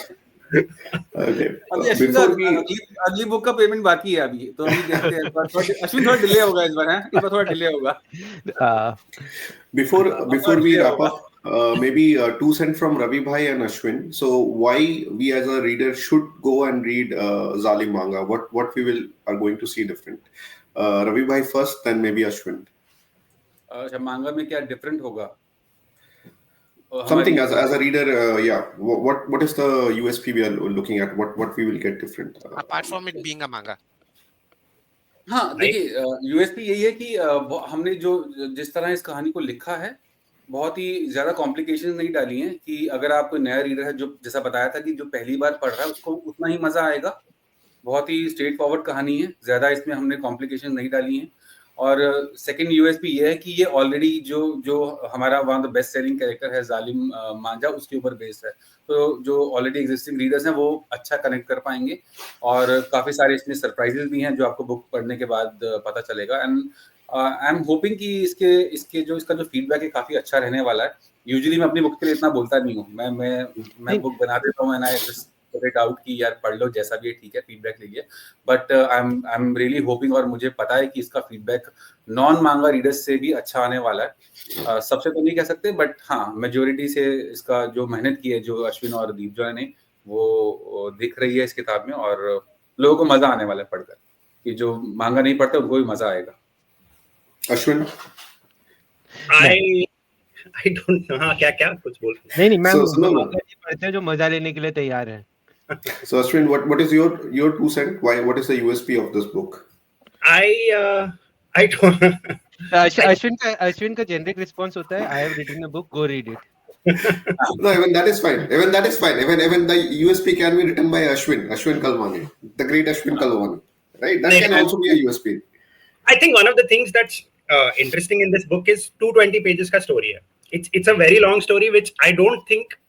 अभी अश्विन का अगली बुक का पेमेंट बाकी है अभी, तो अभी देखते हैं। अश्विन थोड़ा डिले होगा इस बार, है इस बार थोड़ा डिले होगा। Before we wrap up, maybe 2 cents from Ravi Bhai and Ashwin. So why we as a reader should go and read Zalim manga? What we are going to see different? Ravi Bhai first, then maybe Ashwin. अच्छा, मांगा में क्या different होगा? Something as a reader, yeah. What is the USP we are looking at? What we will get different? Apart from it being a manga. हाँ देखिए, USP यही है कि हमने जो जिस तरह इस कहानी को लिखा है, बहुत ही ज्यादा कॉम्प्लिकेशन नहीं डाली हैं कि अगर आप कोई नया रीडर है, जो जैसा बताया था कि जो पहली बार पढ़ रहा है उसको उतना ही मजा आएगा। बहुत ही स्ट्रेट फॉरवर्ड कहानी है, ज्यादा इसमें हमने कॉम्प्लिकेशन नहीं डाली हैं। और सेकंड यूएसपी ये है कि ये ऑलरेडी जो हमारा one of the best selling character है जालिम मांझा, उसके ऊपर बेस्ड है। तो जो ऑलरेडी एग्जिस्टिंग रीडर्स हैं वो अच्छा कनेक्ट कर पाएंगे, और काफी सारे इसमें सरप्राइजेस भी हैं जो आपको बुक पढ़ने के बाद पता चलेगा। एंड आई एम होपिंग कि इसका जो फीडबैक है काफी अच्छा रहने वाला है। यूजुअली मैं अपनी बुक के लिए इतना बोलता नहीं हूँ, मैं बुक बना देता हूँ and I just put out कि यार पढ़ लो, जैसा भी है ठीक है, फीडबैक लीजिए। But I am really hoping, और मुझे पता है कि इसका फीडबैक नॉन मांगा रीडर्स से भी अच्छा आने वाला है। सबसे तो नहीं कह सकते, बट हाँ मेजोरिटी से इसका जो मेहनत की है जो अश्विन और दीपजॉय ने, वो दिख रही है इस किताब में, और लोगों को मजा आने वाला है पढ़कर, कि जो मांगा नहीं पढ़ते उनको भी मजा आएगा। Ashwin, I don't know. हाँ क्या कुछ बोल? नहीं मैं पढ़ते हैं जो मजा लेने के लिए तैयार है। So Ashwin, what is your 2 cents? What is the USP of this book? I don't. Ashwin का जेनरिक रिस्पांस होता है, I have written a book, go read it. No, even that is fine. Even the USP can be written by Ashwin Kalwani, the great Ashwin Kalwani, right? That can also be a USP. I think one of the things that's interesting in this book is 220 pages ka story hai. It's a very long story, which I don't think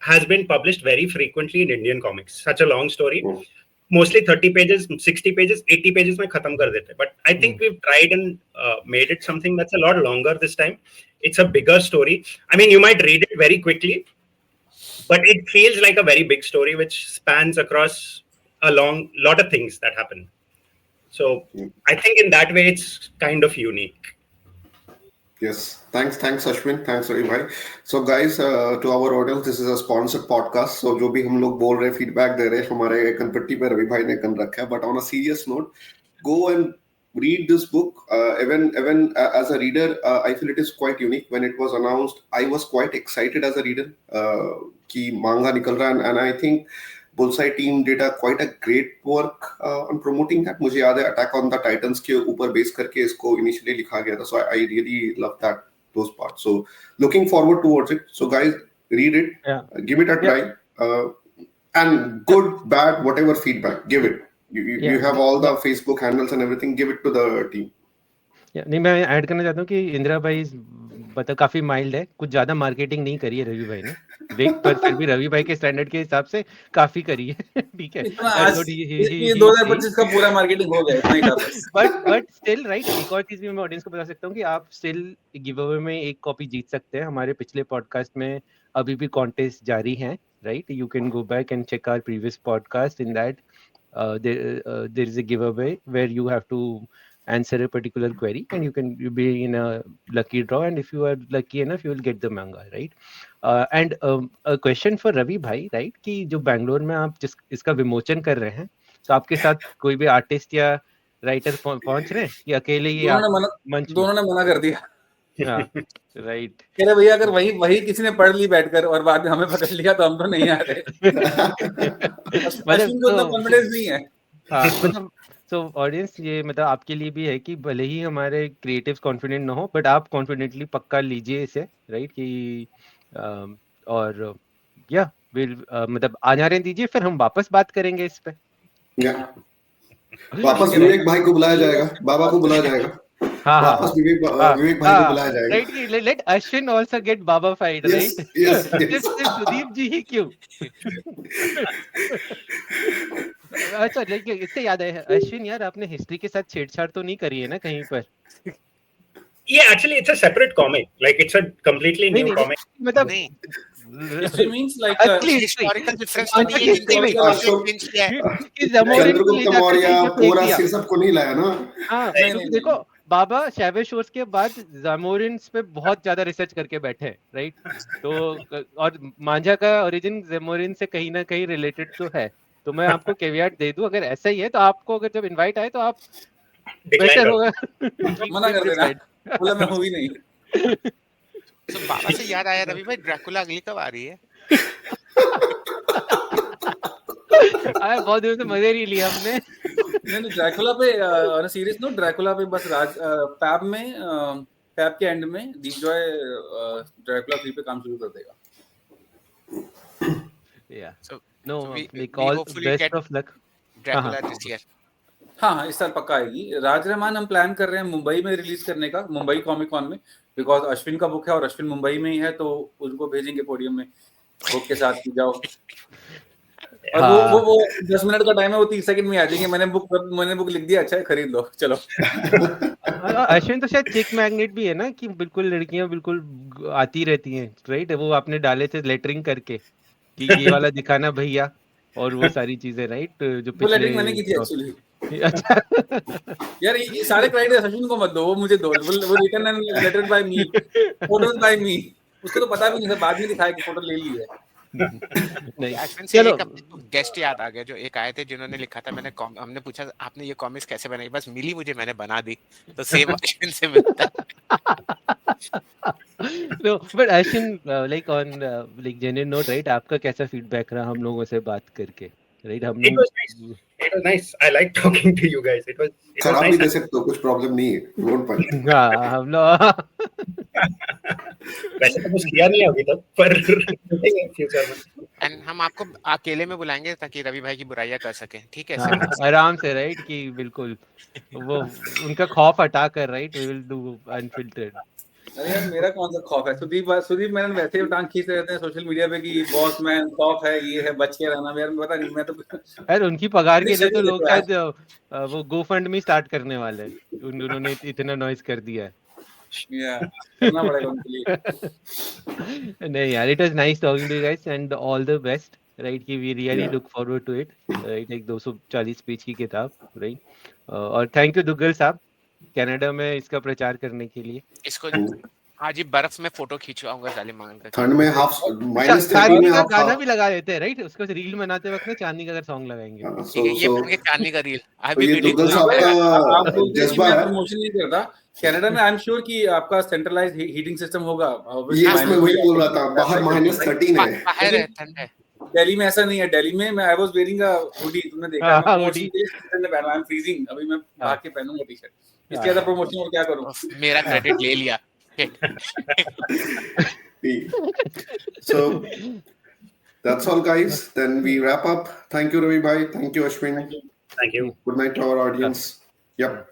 has been published very frequently in Indian comics. Such a long story. Mostly 30 pages, 60 pages, 80 pages mein khatam kar dete. But I think we've tried and made it something that's a lot longer this time. It's a bigger story. I mean, you might read it very quickly, but it feels like a very big story which spans across a lot of things that happen. So I think in that way it's kind of unique. Yes, thanks Ashwin, thanks Ravi bhai. So guys, to our audience, this is a sponsored podcast. So जो भी हम लोग बोल रहे, feedback दे रहे, हमारे कनपट्टी पे रवि भाई ने कन रखा है. But on a serious note, go and read this book. Even as a reader, I feel it is quite unique. When it was announced, I was quite excited as a reader कि मांगा निकल रहा है, and I think Bullseye team did quite a great work on promoting that. मुझे याद है Attack on the Titans के ऊपर बेस करके इसको initially लिखा गया था. So I really love those parts. So looking forward towards it. So guys, read it, give it a try, and good, bad, whatever feedback, give it. You have all the Facebook handles and everything. Give it to the team. नहीं, मैं add करना चाहता हूँ कि इंदिरा भाई मतलब काफी mild है, कुछ ज्यादा मार्केटिंग नहीं करी है रवि भाई ने देख, पर फिर भी रवि भाई के स्टैंडर्ड के हिसाब से काफी करी है। ठीक है, इतना आज ये 2025 का पूरा मार्केटिंग हो गया, इतना ही था बस। बट स्टिल राइट, एक और चीज भी मैं ऑडियंस को बता सकता हूँ कि आप स्टिल गिव अवे में एक कॉपी जीत सकते हैं। हमारे पिछले पॉडकास्ट में अभी भी कॉन्टेस्ट जारी है, right? You can go back and check our previous podcast. In that there is a giveaway where you have to answer a particular query and you can be in a lucky draw, and if you are lucky enough you will get the manga, right? And a question for Ravi bhai, right, कि जो बैंगलोर में आप जिस इसका विमोचन कर रहे हैं, तो आपके साथ कोई भी आर्टिस्ट या राइटर पहुंच रहे हैं कि अकेले ही आप मंच? दोनों ने मना कर दिया। राइट, कह रहे भैया अगर वही किसी ने पढ़ ली बैठकर और बाद में हमें पकड़ लिया तो हम तो नहीं आ रहे। अश्विन को उतना कॉन्फिडेंस नहीं है। हाँ, मतलब तो ऑडियंस ये मतलब आपके लिए भी है कि भले ही हमारे क्रिएटिव्स कॉन्फिडेंट ना हो, बट आप कॉन्फिडेंटली पक्का लीजिए इसे, राइट? कि और या मतलब आ जाने दीजिए, फिर हम वापस बात करेंगे इस पे। वापस विवेक भाई को बुलाया जाएगा, बाबा को बुलाया जाएगा। हाँ, वापस विवेक भाई को बुलाया जाएगा, right? Let Ashwin also get बाबा फाइट, राइट? सिर्फ सुदीप जी ही क्यों? अच्छा, लेकिन इससे याद है अश्विन यार, आपने हिस्ट्री के साथ छेड़छाड़ तो नहीं करी है ना कहीं पर? Yeah, actually it's a separate comic, like it's a completely new comic. मतलब History means like historical difference Chandragupta Maurya पूरा सिर्फ को नहीं लाया ना। हाँ, देखो बाबा शैवे शोर्स के बाद ज़ामोरिन्स पे बहुत ज्यादा रिसर्च करके बैठे हैं, राइट? तो और मांझा का ओरिजिन ज़ामोरिन से कहीं ना कहीं रिलेटेड तो है, तो मैं आपको कैवियाट दे दूं, अगर ऐसा ही है तो आपको अगर जब इनवाइट आए तो आप बेटर होगा मना कर देना, बोला मैं हूं ही नहीं। तो बाबा से याद आया रवि भाई, ड्रैकुला अगली कब आ रही है? आया बहुत दिनों से मजे नहीं लिया हमने। नहीं ड्रैकुला पे on a serious note, Dracula पे बस पैब के एंड में दीप जॉय ड्रैकुला 3 पे काम शुरू कर देगा। या no, like all best of luck Dracula this year. हाँ, इस साल पक्का आएगी। राज रहमान हम प्लान कर रहे हैं मुंबई में रिलीज करने का, मुंबई कॉमिक कॉन में, बिकॉज अश्विन का बुक है और अश्विन मुंबई में ही है, तो उनको भेजेंगे पोडियम में बुक के साथ कि जाओ। और वो 10 मिनट का टाइम है, वो 30 सेकंड में आ जाएंगे। मैंने बुक लिख दिया, अच्छा है खरीद लो, चलो। अश्विन तो शायद चिक मैग्नेट भी है ना, कि बिल्कुल लड़कियां बिल्कुल आती रहती हैं, राइट? वो आपने डाले थे लेटरिंग करके कि ये वाला दिखाना भैया, और वो सारी चीजें, राइट? जो पिछले मैंने की थी एक्चुअली। अच्छा यार ये सारे क्रेडिट अश्विन को मत दो, वो मुझे दो। वो written and lettered by me, photos by me. उसको तो पता भी नहीं था, बाद में दिखाया कि फोटो ले ली है। नहीं, अश्विन से एक गेस्ट याद आ गया, जो एक आए थे जिन्होंने लिखा था, हमने पूछा आपने ये कॉमिक्स कैसे बनाई, बस मिली मुझे, मैंने बना दी, तो सेम अश्विन से मिलता। No, but Ashwin, like on like genuine note, right? आपका कैसा फीडबैक रहा हम लोगों से बात करके, right? हम It was nice. It was nice. I like talking to you guys. It was खराब nice. भी दे सकते हो, कुछ प्रॉब्लम नहीं है, डोंट पाइट। हाँ, हम लोग वैसे तो कुछ किया नहीं अभी तक, पर फ्यूचर में। एंड हम आपको अकेले में बुलाएंगे ताकि रवि भाई की बुराइयां कर सकें, ठीक है? आराम से, राइट? कि बिल्कुल वो उनका खौफ हटा कर, right? We will do unfiltered. अरे यार मेरा कौन सा खौफ है? सुदीप मैंने वैसे ही टांग खींचते रहते हैं सोशल मीडिया पे कि बॉस मैन खौफ है, ये है, बच के रहना। यार पता नहीं, मैं तो यार उनकी पगार के लिए तो लोग शायद वो GoFundMe स्टार्ट करने वाले हैं, उन्होंने इतना नॉइज कर दिया है। करना पड़ेगा उनके लिए। नहीं यार, it was nice talking to you guys and all the best, right? कि we really look forward to it, right? एक 240 पेज की किताब, राइट? और थैंक यू दुग्गल साहब, कनाडा में इसका प्रचार करने के लिए। इसको आज ही बर्फ में फोटो खींचवाऊंगा जालिम मांग कर। ठंड में -30 में आप गाना भी लगा देते हैं, राइट? उसको रील बनाते वक्त ना चांदनी का अगर सॉन्ग लगाएंगे, ये बनेंगे चांदनी का रील। ये दुग्गल साहब का जज्बा है। प्रमोशन नहीं करता कनाडा में। आई एम श्योर कि आपका सेंट्रलाइज्ड हीटिंग सिस्टम होगा। यस, मैं वही बोल रहा था, बाहर -13 है, बाहर है, ठंड है। दिल्ली में ऐसा नहीं है। दिल्ली में मैं I was wearing a hoodie, तुमने देखा है? हुडी में पहना, आई एम फ्रीजिंग। अभी मैं भाग के पहनूंगा टी-शर्ट। इसके ज्यादा प्रमोशन और क्या करूं? मेरा क्रेडिट ले लिया। So that's all guys, then we wrap up. Thank you Ravi bhai, thank you Ashwin, Thank you. Good night to our audience. Yep.